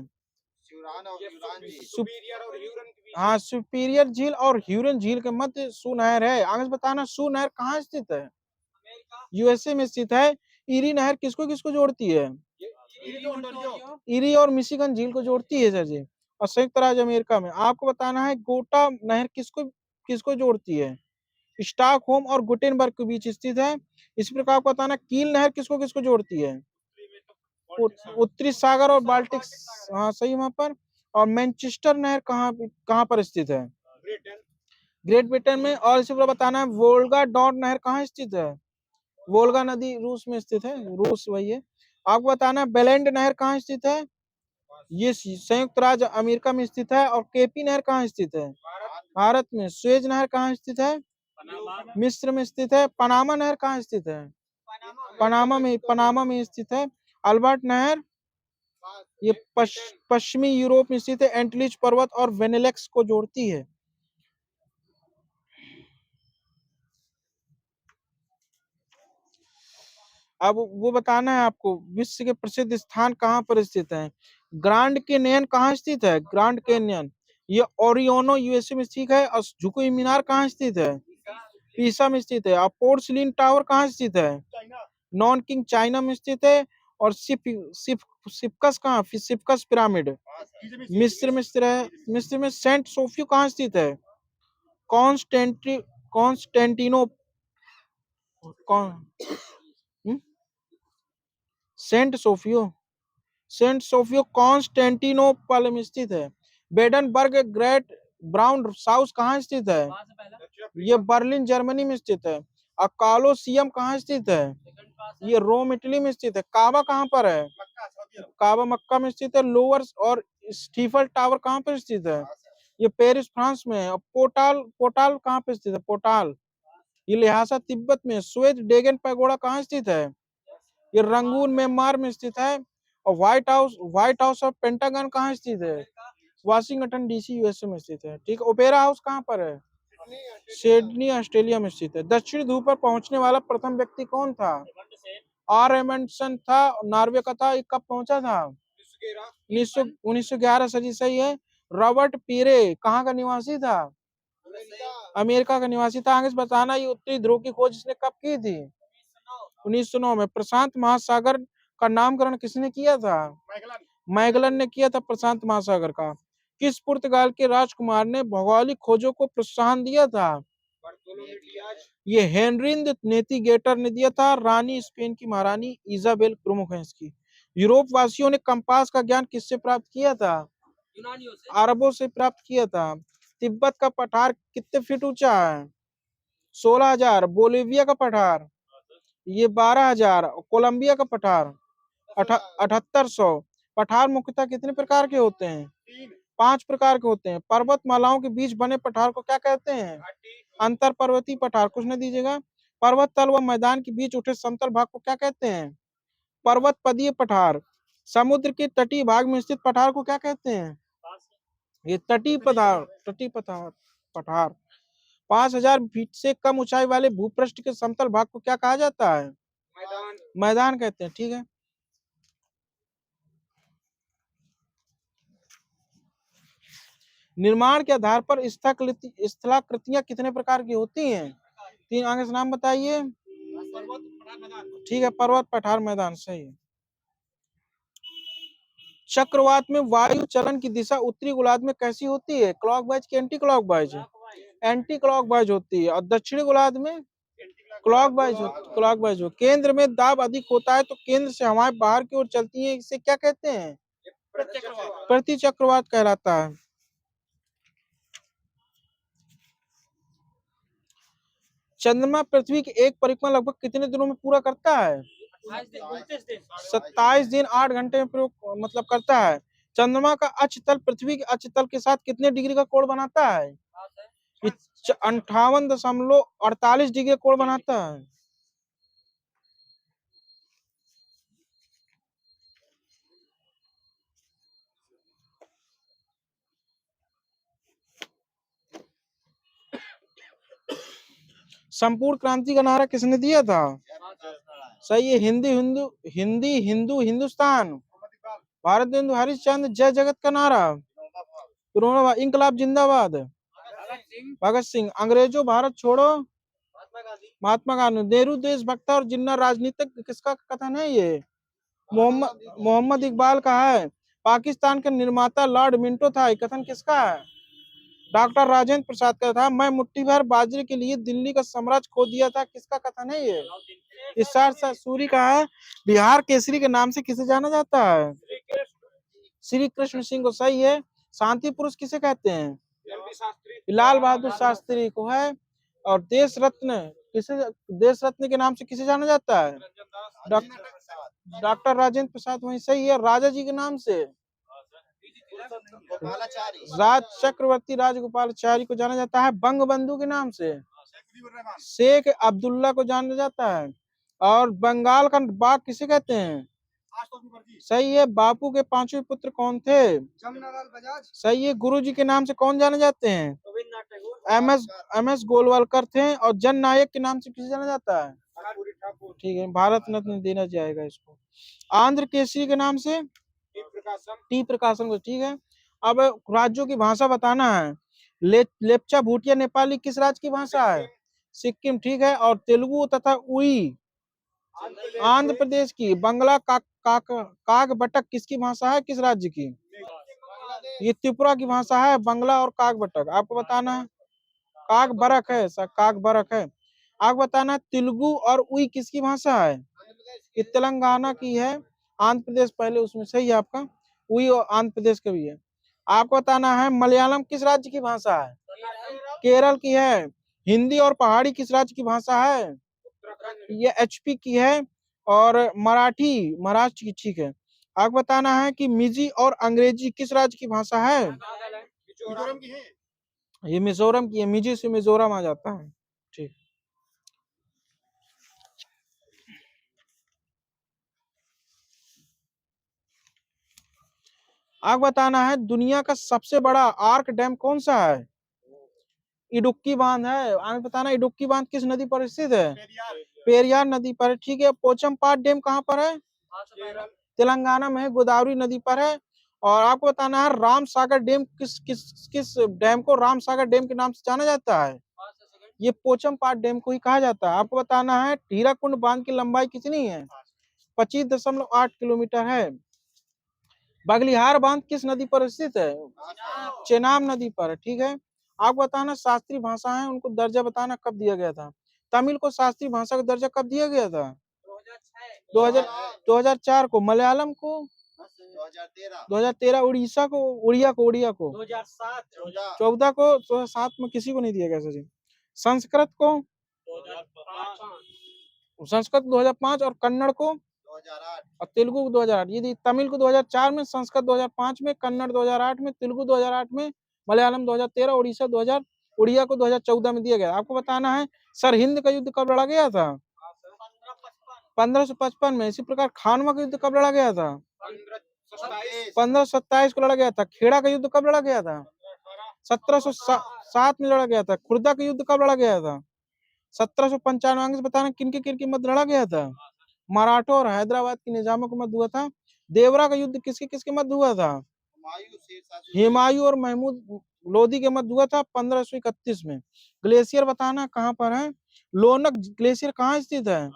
A: हाँ, सुपीरियर झील और ह्यूरन झील के मध्य सू नहर है। आगे बताना सू नहर कहाँ स्थित है? यूएसए में स्थित है। इरी नहर किसको किसको जोड़ती है? इरी और मिशिगन झील को जोड़ती है सर जी। और संयुक्त राज्य अमेरिका में। आपको बताना है गोटा नहर किसको किसको जोड़ती है? स्टॉकहोम और गुटेनबर्ग के बीच स्थित है। इसी प्रकार आपको बताना कील नहर किसको किसको जोड़ती है? उत्तरी सागर और बाल्टिक, हाँ सही वहां पर। और मैनचेस्टर नहर कहाँ कहाँ पर स्थित है? ग्रेट ब्रिटेन में। और इसी प्रकार बताना है वोल्गा डॉन नहर कहाँ स्थित है? वोल्गा नदी रूस में स्थित है, रूस वही है। आपको बताना है बेलेंड नहर कहाँ स्थित है? ये संयुक्त राज्य अमेरिका में स्थित है। और केपी नहर कहाँ स्थित है? भारत में। स्वेज नहर कहाँ स्थित है? मिस्र में स्थित है। पनामा नहर कहाँ स्थित है? पनामा में स्थित है। अल्बर्ट नहर ये पश्चिमी यूरोप में स्थित है, एंटलिच पर्वत और वेनेलेक्स को जोड़ती है। अब वो बताना है आपको विश्व के प्रसिद्ध स्थान कहाँ पर स्थित है। ग्रांड कैनियन कहाँ स्थित है? ग्रांड कैनियन ये ओरियोनो यूएसए में स्थित है। और झुकी मीनार कहाँ स्थित है? पीसा में स्थित है। और पोर्टस्लिन टावर कहाँ स्थित है? नॉन किंग चाइना में स्थित है। और सिफकस कहाँ? सिफकस पिरामिड मिस्र में स्थित है। मिस्र में। सेंट सोफियो कहाँ स्थित है? कॉन्स्टेंटिनो कौन हम्म? सेंट सोफियो कॉन्स्टेंटिनोपल में स्थित है। बेडनबर्ग ग्रेट ब्राउन साउथ कहाँ स्थित है? ये बर्लिन जर्मनी में स्थित है। और कॉलोसियम कहाँ स्थित है? ये रोम इटली में स्थित है। काबा कहाँ पर है? काबा मक्का में स्थित है। लोअर और स्टीफल टावर कहाँ पर स्थित है? ये पेरिस फ्रांस में है। और पोटाल पोटाल कहाँ पे स्थित है? पोटाल ये लिहाजा तिब्बत में। श्वेत डेगन पैगोडा कहाँ स्थित है? ये रंगून म्यांमार में स्थित है। और व्हाइट हाउस ऑफ पेंटागन कहाँ स्थित है? वाशिंगटन डीसी यूएसए में स्थित है। ठीक है। ओपेरा हाउस कहाँ पर है? सिडनी ऑस्ट्रेलिया में स्थित है। दक्षिण ध्रुव पर पहुंचने वाला प्रथम व्यक्ति कौन था? आर एमंडसन था, नॉर्वे का था। ये कब पहुंचा था? 1911 सही है। रॉबर्ट पीरे कहाँ का निवासी था? अमेरिका का निवासी था। आगे से बताना ये उत्तरी ध्रुव की खोज इसने कब की थी? 1909 में। प्रशांत महासागर का नामकरण किसने किया था? मैगलन ने किया था प्रशांत महासागर का। किस पुर्तगाल के राजकुमार ने भौगोलिक खोजों को प्रोत्साहन दिया था? ये हेनरिंद नेतिगेटर ने दिया था। रानी स्पेन की महारानी इजाबेल प्रमुख है इसकी। यूरोप वासियों ने कंपास का ज्ञान किससे प्राप्त किया था? अरबों से प्राप्त किया था। तिब्बत का पठार कितने फीट ऊंचा है? 16,000। बोलिविया का पठार ये 12,000। कोलंबिया का पठार 7800। पठार मुख्यतः कितने प्रकार के होते हैं? 5 प्रकार के होते हैं। पर्वतमालाओं के बीच बने पठार को क्या कहते हैं? अंतर पर्वतीय पठार। कुछ नहीं दीजिएगा। पर्वत तल व मैदान के बीच उठे समतल भाग को क्या कहते हैं? पर्वत पदीय पठार। समुद्र के तटीय भाग में स्थित पठार को क्या कहते हैं? ये तटीय पठार। 5,000 फीट से कम ऊंचाई वाले भूपृष्ठ के समतल भाग को क्या कहा जाता है? मैदान कहते हैं। ठीक है। निर्माण के आधार पर स्थलाकृतियां कितने प्रकार की होती हैं? 3। आगे से नाम बताइए। ठीक है। पर्वत पठार मैदान सही है। चक्रवात में वायु चलन की दिशा उत्तरी गोलार्ध में कैसी होती है? क्लॉकवाइज की एंटी क्लॉकवाइज? एंटी क्लॉकवाइज होती है। और दक्षिणी गोलार्ध में क्लॉकवाइज हो। केंद्र में दाब अधिक होता है तो केंद्र से हवाएं बाहर की ओर चलती हैं, इसे क्या कहते हैं? प्रति चक्रवात कहलाता है। चंद्रमा पृथ्वी की एक परिक्रमा लगभग कितने दिनों में पूरा करता है? 27 दिन 8 घंटे में मतलब करता है। चंद्रमा का अक्ष तल पृथ्वी के अक्ष तल के साथ कितने डिग्री का कोण बनाता है? 58.48 डिग्री का कोण बनाता है। संपूर्ण क्रांति का नारा किसने दिया था? सही है। हिंदू हिंदुस्तान। भारत बिंदु हरिश्चंद्र जय जगत का नारा। इंकलाब जिंदाबाद। भगत सिंह। अंग्रेजों भारत छोड़ो महात्मा गांधी। नेहरू देशभक्त और जिन्ना राजनीतिक किसका कथन है ये? मोहम्मद इकबाल का है। पाकिस्तान का निर्माता लॉर्ड मिंटो था। कथन किसका है? डॉक्टर राजेंद्र प्रसाद का था। मैं मुट्ठी भर बाजरे के लिए दिल्ली का साम्राज्य खो दिया था, किसका कथन है ये? इरशाद सूरी का है। बिहार केसरी के नाम से किसे जाना जाता है? श्री कृष्ण सिंह को, सही है। शांति पुरुष किसे कहते हैं? लाल बहादुर शास्त्री को है। और देश रत्न किसे, देश रत्न के नाम से किसे जाना जाता है? डॉक्टर राजेंद्र प्रसाद, वही सही है। राजा जी के नाम से राज चक्रवर्ती राजगोपालाचारी को जाना जाता है। बंग बंधु के नाम से शेख अब्दुल्ला को जाना जाता है। और बंगाल का बाग किसे कहते हैं? सही है। बापू के पांचवें पुत्र कौन थे? जमनालाल बजाज। सही है। गुरु जी के नाम से कौन जाने जाते हैं? एम एस गोलवलकर थे। और जन नायक के नाम से किसे जाना जाता है? ठीक है, भारत रत्न देना जाएगा इसको। आंध्र केसरी के नाम से टी प्रकाशन को, ठीक है। अब राज्यों की भाषा बताना है। लेप्चा भूटिया नेपाली किस राज्य की भाषा है? सिक्किम, ठीक है। और तेलुगु तथा उई आंध्र प्रदेश की। बंगला काग बटक किसकी भाषा है, किस राज्य की? ये त्रिपुरा की भाषा है, बंगला और काग बटक। आपको बताना है। काग बरक है सर, काग बरक है। आपको बताना है तेलुगु और उई किसकी भाषा है? ये तेलंगाना की है। आंध्र प्रदेश पहले उसमें, सही है आपका। उई और आंध्र प्रदेश का भी है। आपको बताना है मलयालम किस राज्य की भाषा है? केरल की है। हिंदी और पहाड़ी किस राज्य की भाषा है? ये एचपी की है। और मराठी महाराष्ट्र की, ठीक है। आपको बताना है कि मिजी और अंग्रेजी किस राज्य की भाषा है? मिजोरम की है। ये मिजोरम की है। मिजी से मिजोरम आ जाता है, ठीक। आपको बताना है दुनिया का सबसे बड़ा आर्क डैम कौन सा है? इडुक्की बांध है। आपको बताना इडुक्की बांध किस नदी पर स्थित है? पेरियार नदी पर, ठीक है। पोचमपाट डैम कहाँ पर है? तेलंगाना में है, गोदावरी नदी पर है। और आपको बताना है राम सागर डैम किस किस किस डैम को राम सागर डैम के नाम से जाना जाता है? ये पोचमपाट डैम को ही कहा जाता है। आपको बताना है हीराकुंड बांध की लंबाई कितनी है? 25.8 किलोमीटर है। बगलिहार बांध किस नदी पर स्थित है? चेनाब नदी पर, ठीक है। आपको बताना शास्त्रीय भाषा है, उनको दर्जा बताना कब दिया गया था? तमिल को शास्त्रीय भाषा का दर्जा कब दिया गया था? 2004 को। मलयालम को 2013। उड़िया को 2014 को। 2007 में किसी को नहीं दिया गया सर। संस्कृत को 2005 और कन्नड़ को 2008 और तेलुगु को 2008। ये तमिल को 2004 में, संस्कृत 2005 में, कन्नड़ 2008 में, तेलुगु 2008 में, मलयालम 2013, उड़िया को 2014 में दिया गया। आपको बताना है सरहिंद का युद्ध कब लड़ा गया था? 1555 में। इसी प्रकार खानवा का युद्ध कब लड़ा गया था? 1527 को लड़ा गया था। खेड़ा का युद्ध कब लड़ा गया था? 1707 में लड़ा गया था। खुर्दा का युद्ध कब लड़ा गया था? 1795। आगे से बताना किनके मध्य लड़ा गया था? मराठों और हैदराबाद के निजामों के मध्य हुआ था। देवरा का युद्ध किसके मध्य हुआ था? हुमायूं और महमूद लोधी के मध्य हुआ था 1531 में। ग्लेशियर बताना कहाँ पर है? लोनक ग्लेशियर कहाँ स्थित है?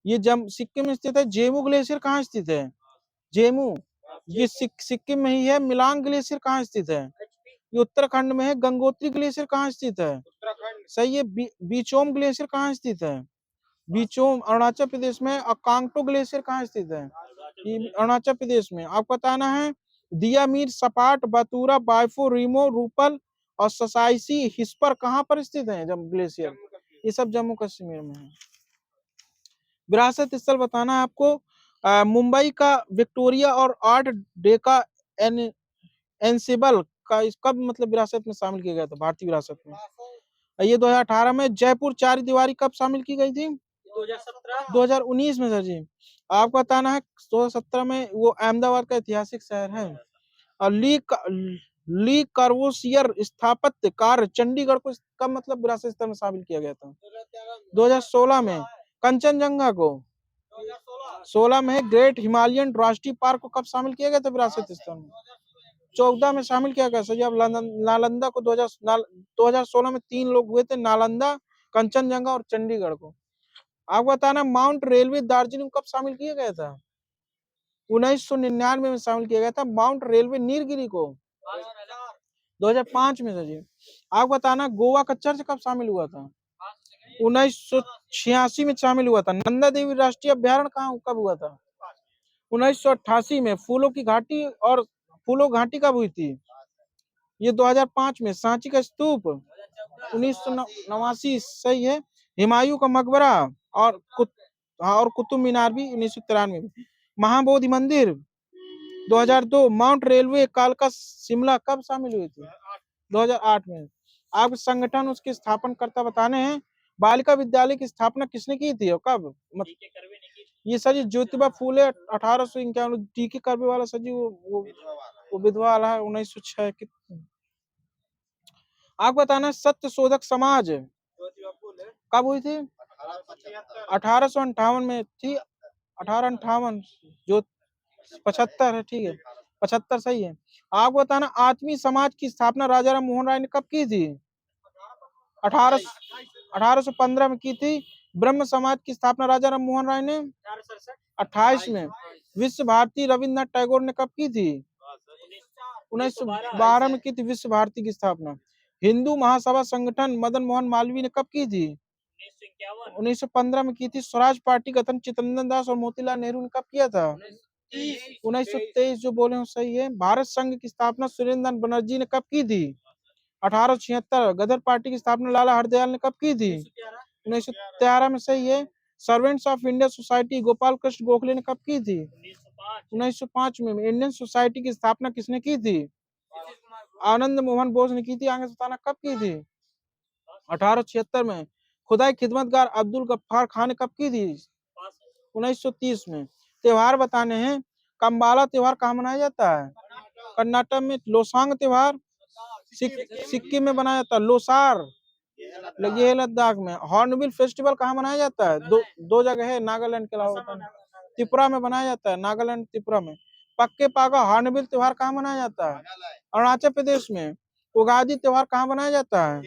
A: ये सिक्किम में स्थित है। जेमू ग्लेशियर कहाँ स्थित है? जेमू ये सिक्किम में ही है। मिलांग ग्लेशियर कहाँ स्थित है? ये उत्तराखंड में है। गंगोत्री ग्लेशियर कहाँ स्थित है? सही है। बीचोम ग्लेशियर कहाँ स्थित है? बीचोम अरुणाचल प्रदेश में। और कांगटो ग्लेशियर कहाँ स्थित है? ये अरुणाचल प्रदेश में। आपको बताना है दियामीर, सपाट, बतूरा, बाइफो, रीमो, रूपल और ससाइसी हिस्पर कहाँ पर स्थित है? जम्मू ग्लेशियर, ये सब जम्मू कश्मीर में है। विरासत स्थल बताना है आपको। मुंबई का विक्टोरिया और आर्ट डेका एनसेबल का कब मतलब विरासत में शामिल किया गया था? भारतीय विरासत में ये 2018 में। जयपुर चार दीवारी कब शामिल की गई थी? 2019 में सर जी। आपको बताना है 2017 में। वो अहमदाबाद का ऐतिहासिक शहर है। और ली कार्बोसियर स्थापत्य कार्य चंडीगढ़ को कब मतलब विरासत स्थल में शामिल किया गया था? 2016 में। कंचनजंगा को 16 में। ग्रेट हिमालयन राष्ट्रीय पार्क को कब शामिल किया गया था विरासत स्थल में? 14 में शामिल किया गया सर। अब नालंदा को 2016 में 3 लोग हुए थे, नालंदा, कंचनजंगा और चंडीगढ़ को। आपको बताना माउंट रेलवे दार्जिलिंग कब शामिल किया गया था? 1999 में शामिल किया गया था। माउंट रेलवे नीलगिरी को 2005 में सर जी। आप बताना गोवा का चर्च कब शामिल हुआ था? 1986 में शामिल हुआ था। नंदा देवी राष्ट्रीय अभ्यारण्य कहाँ कब हुआ था? 1988 में। फूलों की घाटी और फूलों घाटी कब हुई थी? ये 2005 में। सांची का स्तूप 1989 सही है। हुमायूं का मकबरा और कुतुब मीनार भी 1993 में। महाबोधि मंदिर 2002। माउंट रेलवे कालका शिमला कब शामिल हुई थी? 2008 में। आप संगठन उसकी स्थापनकर्ता बताने हैं। बालिका विद्यालय की स्थापना किसने की थी और कब? ये सर जी ज्योतिबा फूले 1851। टीके करवे वाला सर जी वो विधवा वाला है 1906 की। आप बताना सत्य शोधक समाज कब हुई थी? 1858 में थी। 1858 जो 75 है, ठीक है 75 सही है। आप बताना आत्मीय समाज की स्थापना राजा राम मोहन राय ने कब की थी? 1815 में की थी। ब्रह्म समाज की स्थापना राजा राम मोहन राय ने 28 में। विश्व भारती रविन्द्रनाथ टैगोर ने कब की थी? 1912 में की थी विश्व भारती की स्थापना। हिंदू महासभा संगठन मदन मोहन मालवीय ने कब की थी? 1915 में की थी। स्वराज पार्टी गठन चित्तरंजन दास और मोतीलाल नेहरू ने कब किया था? 1923 जो बोले हो सही है। भारत संघ की स्थापना सुरेंद्र बनर्जी ने कब की थी? 1876। गदर पार्टी की स्थापना लाला हरदयाल ने कब की थी? 1913 में सही है। Servants of India society Gopal Krishna Gokhale ने कब की थी? 1905 में। इंडियन सोसाइटी की स्थापना किसने की थी? आनंद मोहन बोस ने की थी। आगे बताना कब की थी? 1876 में। खुदाई खिदमतगार अब्दुल गफ्फार खान ने कब की थी? 1930 में। त्योहार बताने हैं। कंबाला त्योहार कहाँ मनाया जाता है? कर्नाटक में। लोसांग त्योहार सिक्किम में मनाया जाता है। लोसार ये लद्दाख में। हॉर्नबिल फेस्टिवल कहाँ मनाया जाता है? दो जगह है नागालैंड के अलावा। त्रिपुरा में बनाया जाता है। नागालैंड त्रिपुरा में। पक्के पागा हॉर्नबिल त्योहार कहाँ मनाया जाता है? अरुणाचल प्रदेश में। उगादी त्योहार कहाँ मनाया जाता है?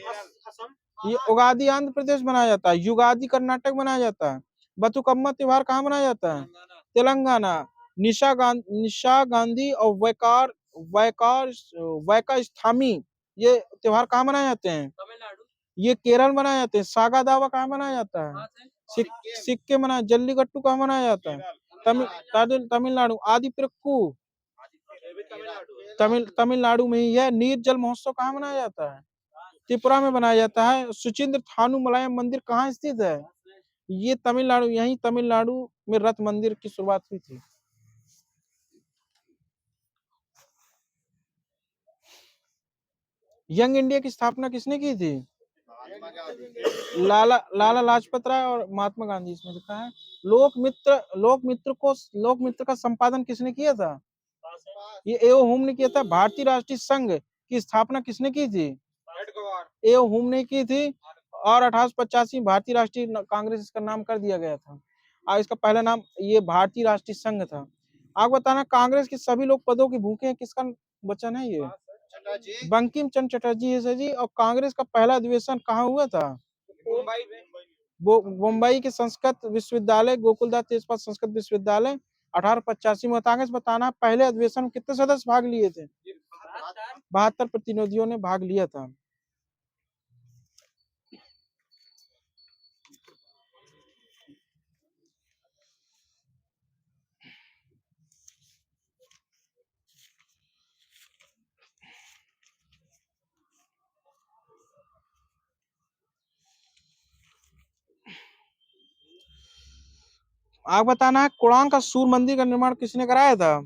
A: ये उगादी आंध्र प्रदेश मनाया जाता है। युगादी कर्नाटक मनाया जाता है। बतुकम्मा त्योहार कहाँ मनाया जाता है? तेलंगाना। निशा गांधी और वैकास्थामी ये त्योहार कहाँ मनाए जाते हैं? ये केरल मनाया जाते हैं। सागा दावा कहाँ मनाया जाता है? सिक्के मनाया। जल्लीकट्टू कहाँ मनाया जाता है? तमिलनाडु। आदि पिरक्कू तमिलनाडु में ही है। नीर जल महोत्सव कहाँ मनाया जाता है? त्रिपुरा में बनाया जाता है। सुचिंद्र थानु मलायम मंदिर कहाँ स्थित है? ये तमिलनाडु। यही तमिलनाडु में रथ मंदिर की शुरुआत हुई थी। यंग इंडिया की स्थापना किसने की थी? लाला लाजपत राय और महात्मा गांधी इसमें लिखा है। लोक मित्र का संपादन किसने किया था? ये एओ हुम ने किया था। भारतीय राष्ट्रीय संघ की स्थापना किसने की थी? एओ हुम ने की थी। और 1885 भारतीय राष्ट्रीय कांग्रेस इसका नाम कर दिया गया था। और इसका पहला नाम ये भारतीय राष्ट्रीय संघ था। आप बताना कांग्रेस के सभी लोग पदों की भूखे हैं किसका वचन है ये? बंकिम चंद्र चटर्जी है सर जी। और कांग्रेस का पहला अधिवेशन कहाँ हुआ था? मुंबई के संस्कृत विश्वविद्यालय गोकुलदास तेजपाल संस्कृत विश्वविद्यालय 1885 में। कांग्रेस बताना पहले अधिवेशन में कितने सदस्य भाग लिए थे? 72 प्रतिनिधियों ने भाग लिया था। आप बताना कुरान का सूर मंदिर का निर्माण किसने कराया था?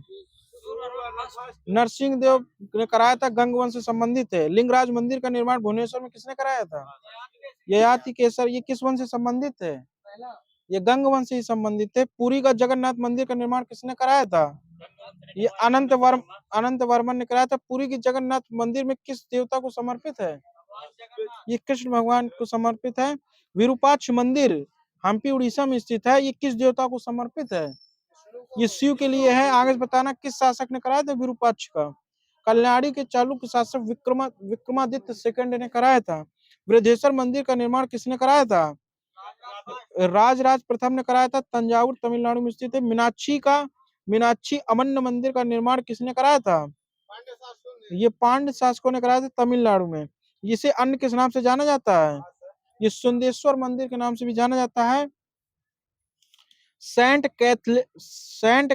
A: नरसिंह देव ने कराया था। गंग वंश से संबंधित है। लिंगराज मंदिर का निर्माण भुवनेश्वर में किसने कराया था? ययाति केसर। ये किस वंश से संबंधित है? ये गंग वंश से संबंधित है। पुरी का जगन्नाथ मंदिर का निर्माण किसने कराया था? ये अनंत वर्मन ने कराया था। पुरी की जगन्नाथ मंदिर में किस देवता को समर्पित है? ये कृष्ण भगवान को समर्पित है। विरूपाक्ष मंदिर हम्पी उड़ीसा में स्थित है। ये किस देवता को समर्पित है? ये शिव के लिए है। आगे बताना किस शासक ने कराया था विरूपाक्ष का? कल्याणी के चालुक्य शासक विक्रमादित्य सेकंड ने कराया था। बृहदेश्वर मंदिर का निर्माण किसने कराया था? राजराज प्रथम ने कराया था। तंजावुर तमिलनाडु में स्थित है। मीनाक्षी अमन मंदिर का निर्माण किसने कराया था? ये पांड्य शासकों ने कराया था तमिलनाडु में। जिसे अन्य किस नाम से जाना जाता है? ये सुंदेश्वर मंदिर के नाम से भी जाना जाता है। सेंट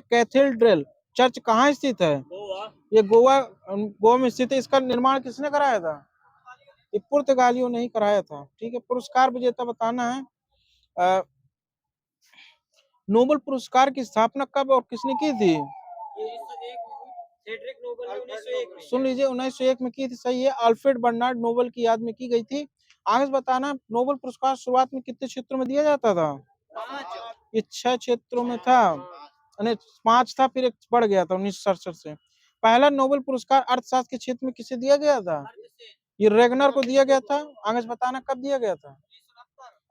A: कैथेड्रल चर्च कहाँ स्थित है? ये गोवा में स्थित है। इसका निर्माण किसने कराया था? ये पुर्तगालियों ने ही कराया था। ठीक है, पुरस्कार विजेता बताना है। नोबेल पुरस्कार की स्थापना कब और किसने की थी? सुन लीजिए, 1901 में की थी। सही है, अल्फ्रेड बर्नार्ड नोबेल की याद में की गई थी। आगे बताना, नोबेल पुरस्कार शुरुआत में कितने क्षेत्रों में दिया जाता था? ये 6 क्षेत्रों में था, 5 था, फिर एक बढ़ गया था 1967 से। पहला नोबेल पुरस्कार अर्थशास्त्र के क्षेत्र में किसे दिया गया था? ये रेगनर को दिया गया था। आगे बताना कब दिया गया था?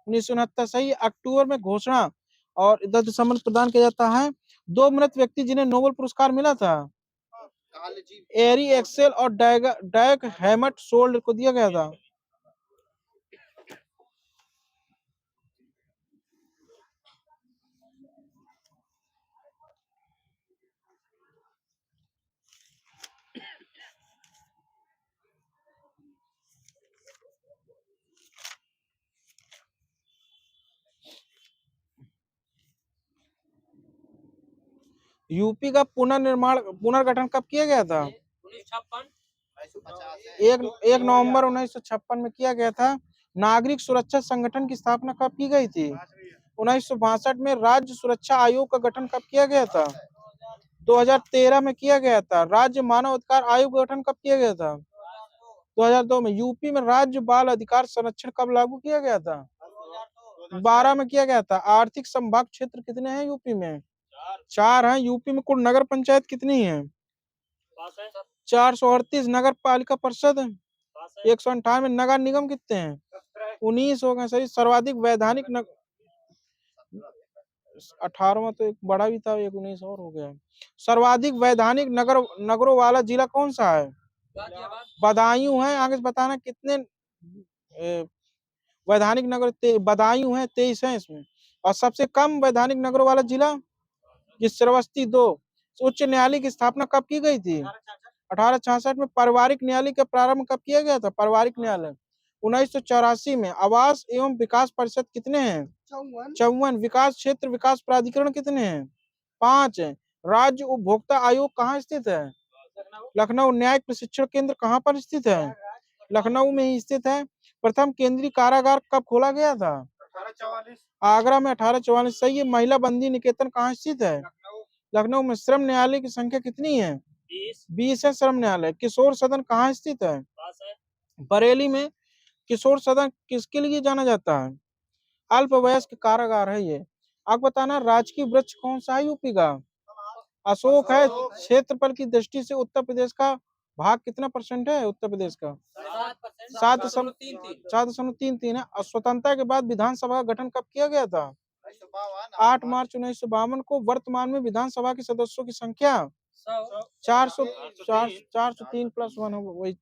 A: 1969। सही। अक्टूबर में घोषणा और 10 दिसंबर प्रदान किया जाता है। 2 मृत व्यक्ति जिन्हें नोबेल पुरस्कार मिला था, एरी एक्सेल और डैग हैमट सोल्ड को दिया गया था। यूपी का पुनर्गठन कब किया गया था? 1 नवंबर 1956 में किया गया था। नागरिक सुरक्षा संगठन की स्थापना कब की गई थी? 1962 में। राज्य सुरक्षा आयोग का गठन कब किया गया था? 2013 में किया गया था। राज्य मानव अधिकार आयोग का गठन कब किया गया था? 2002 में। यूपी में राज्य बाल अधिकार संरक्षण कब लागू किया गया था? 12 में किया गया था। आर्थिक संभाग क्षेत्र कितने हैं यूपी में? 4 हैं। यूपी में कुल नगर पंचायत कितनी है? 438। नगर पालिका परिषद 198। नगर निगम कितने हैं? 19 हो गए। सही। सर्वाधिक वैधानिक 18वां तो एक बड़ा भी था, एक 19 और हो गया। सर्वाधिक वैधानिक नगरों वाला जिला कौन सा है? बदायूं है। आगे बताना कितने वैधानिक नगर बदायूं है, 23 है इसमें। और सबसे कम वैधानिक नगरों वाला जिला ये श्रावस्ती 2। उच्च न्यायालय की स्थापना कब की गई थी? 1866 में। पारिवारिक न्यायालय का प्रारंभ कब किया गया था? पारिवारिक न्यायालय 1984 में। आवास एवं विकास परिषद कितने हैं? 54। विकास क्षेत्र विकास प्राधिकरण कितने हैं? 5 है। राज्य उपभोक्ता आयोग कहाँ स्थित है? लखनऊ। न्यायिक प्रशिक्षण केंद्र कहाँ पर स्थित है? लखनऊ में ही स्थित है। प्रथम केंद्रीय कारागार कब खोला गया था? आगरा में 1844। सही है। महिला बंदी निकेतन कहाँ स्थित है? लखनऊ में। श्रम न्यायालय की संख्या कितनी है? 20 है श्रम न्यायालय। किशोर सदन कहाँ स्थित है? बरेली में। किशोर सदन किसके लिए जाना जाता है? अल्पवयस्क कारागार है ये। आप बताना, राजकीय वृक्ष कौन सा है यूपी का? अशोक है। क्षेत्रफल की दृष्टि से उत्तर प्रदेश का भाग कितना % है उत्तर प्रदेश का? 7.33 है। स्वतंत्रता के बाद विधानसभा का गठन कब किया गया था? 8 मार्च 1952 को। वर्तमान में विधानसभा के सदस्यों की संख्या 403 + 1 वही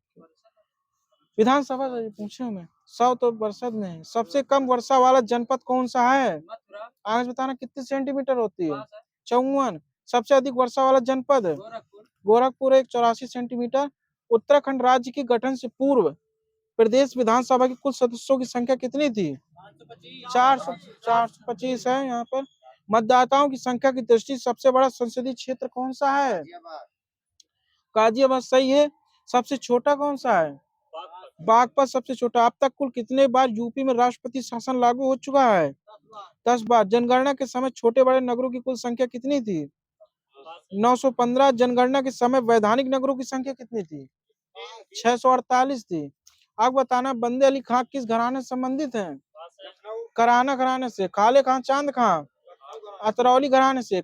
A: विधानसभा से पूछे मैं। 100 तो परिषद में है। सबसे कम वर्षा वाला जनपद कौन सा है? आगे बताना कितने सेंटीमीटर होती है? 54। सबसे अधिक वर्षा वाला जनपद? गोरखपुर 84 सेंटीमीटर। उत्तराखंड राज्य के गठन से पूर्व प्रदेश विधानसभा की कुल सदस्यों की संख्या कितनी थी? 425 है। यहाँ पर मतदाताओं की संख्या की दृष्टि से सबसे बड़ा संसदीय क्षेत्र कौन सा है? गाजियाबाद। सही है। सबसे छोटा कौन सा है? बागपत सबसे छोटा। अब तक कुल कितने बार यूपी में राष्ट्रपति शासन लागू हो चुका है? 10 बार। जनगणना के समय छोटे बड़े नगरों की कुल संख्या कितनी थी? 915। जनगणना के समय वैधानिक नगरों की संख्या कितनी थी? 648 थी। अब बताना, बंदे अली खां किस घराने से संबंधित हैं? कराना घराने से। काले खां चांद खां अतरौली घराने से।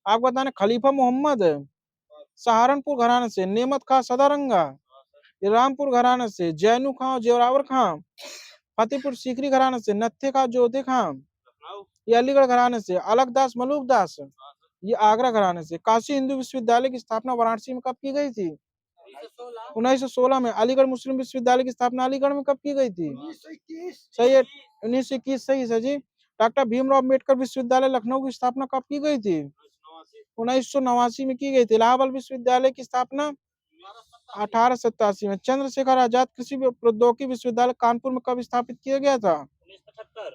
A: आप बताना, खलीफा मोहम्मद सहारनपुर घराने से। नेमत खां सदारंगा रामपुर घराने से। जैनू खां और जोरावर खां फतेहपुर सीकरी घराने से। नत्थे खां जोधे खां ये अलीगढ़ घराने से। अलकदास मलूक दास ये आगरा घराने से। काशी हिंदू विश्वविद्यालय की स्थापना वाराणसी में कब की गई थी? 1916 में। अलीगढ़ मुस्लिम विश्वविद्यालय की स्थापना अलीगढ़ में कब की गई थी? सही है, 1921। सही है जी। डॉक्टर भीमराव अम्बेडकर विश्वविद्यालय लखनऊ की स्थापना कब की गई थी? 1989 में की गई थी। इलाहाबाद विश्वविद्यालय की स्थापना 1887 में। चंद्रशेखर आजाद कृषि प्रौद्योगिकी विश्वविद्यालय कानपुर में कब स्थापित किया गया था?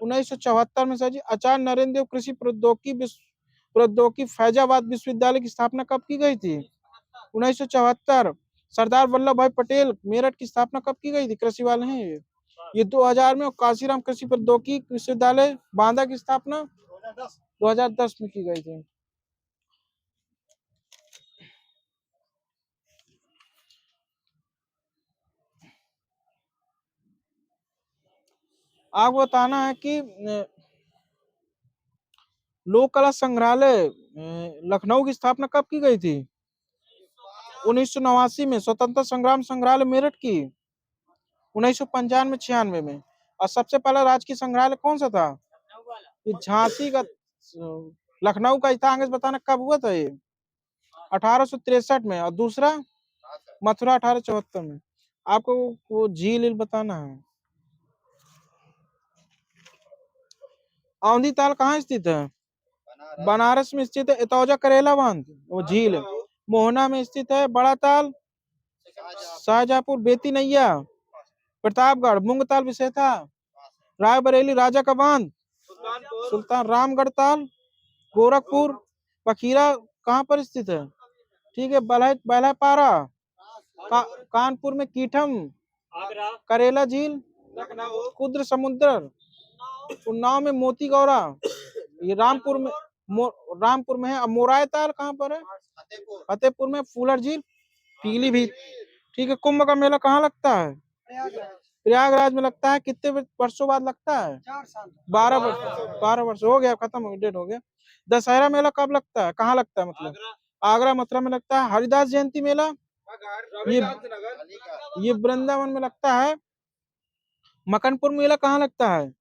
A: 1974 में सर जी। आचार्य नरेंद्र देव कृषि प्रौद्योगिकी फैजाबाद विश्वविद्यालय की स्थापना कब की गई थी? 1974। सरदार वल्लभ भाई पटेल मेरठ की स्थापना कब की गई थी? कृषि वाले हैं ये 2000 में। और काशीराम कृषि प्रौद्योगिकी विश्वविद्यालय बांदा की स्थापना 2010 में की गई थी। आपको बताना है कि लोक कला संग्रहालय लखनऊ की स्थापना कब की गई थी? 1989 में। स्वतंत्रता संग्राम संग्रहालय मेरठ की 1995-96 में। और सबसे पहला राजकीय संग्रहालय कौन सा था? ये झांसी का, लखनऊ का था। आगे बताना कब हुआ था ये? 1863 में। और दूसरा मथुरा 1874 में। आपको वो झील बताना है। औंधी ताल कहाँ स्थित है? बनारस में स्थित है। इतौजा करेला बांध वो झील है। मोहना में स्थित है। बड़ा ताल शाहजहांपुर। बेती नैया प्रतापगढ़। मूंगताल विशेषता रायबरेली। राजा का बांध सुल्तान रामगढ़ ताल गोरखपुर। पखीरा कहाँ पर स्थित है? ठीक है। बलहपारा कानपुर में। कीठम करेला झील कुद्र समुद्र। उन्नाव में मोती गौरा। ये रामपुर में है। अब मोराय ताल कहाँ पर है? फतेहपुर में। फूलर झील पीलीभीत। ठीक है। कुंभ का मेला कहाँ लगता है? प्रयागराज में लगता है। कितने वर्षों बाद लगता है? 12 वर्ष हो गया, खत्म हो गया, डेट हो गया। दशहरा मेला कब लगता है? कहाँ लगता है मतलब? आगरा मथुरा में लगता है। हरिदास जयंती मेला ये वृंदावन में लगता है। मकनपुर मेला कहाँ लगता है?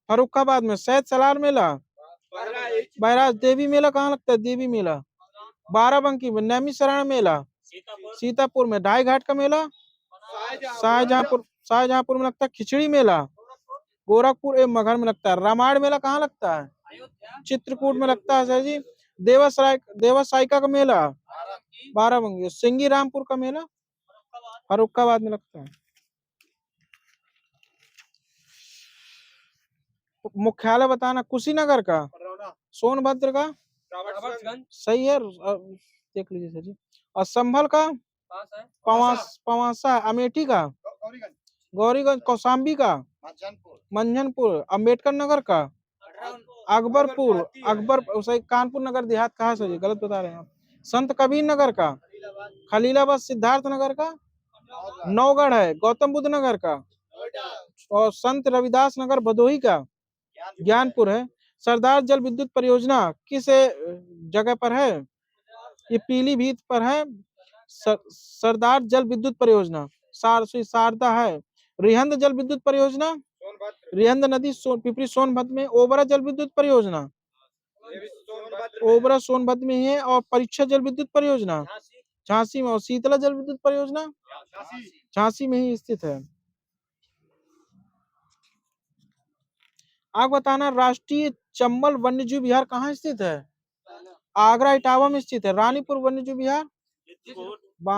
A: फरुखाबाद में। सैयद सलार मेला बहराज। देवी मेला कहाँ लगता है? देवी मेला बाराबंकी में। नैमी शरण मेला सीतापुर में। ढाई घाट का मेला शाहजहांपुर में लगता है। खिचड़ी मेला गोरखपुर एवं मगहर में लगता है। रामायण मेला कहाँ लगता है? चित्रकूट में लगता है सर जी। देवसायिका का मेला बाराबंकी। सिंगी रामपुर का मेला फरुखाबाद में लगता है। मुख्यालय बताना। कुशीनगर का सोनभद्र का सही है। देख लीजिए सर जी। और संभल का पवासा। अमेठी का गौरीगंज। कौशाम्बी का मंझनपुर। अम्बेडकर नगर का अकबर सही। कानपुर नगर देहात कहा सर जी? गलत बता रहे हैं आप। संत कबीर नगर का खलीलाबाद। सिद्धार्थ नगर का नौगढ़ है। गौतम बुद्ध नगर का और संत रविदास नगर भदोही का ज्ञानपुर है। सरदार जल विद्युत परियोजना किस जगह पर है? ये पीलीभीत पर है। सरदार जल विद्युत परियोजना शारदा है। रिहंद जल विद्युत परियोजना रिहंद नदी पिपरी सोनभद्र में। ओबरा जल विद्युत परियोजना ओबरा सोनभद्र में ही है। और परीक्षा जल विद्युत परियोजना झांसी में। और शीतला जल विद्युत परियोजना झांसी में ही स्थित है। आप बताना राष्ट्रीय चंबल वन्यजीव विहार कहाँ स्थित है? आगरा इटावा में स्थित है। रानीपुर वन्यजीव विहार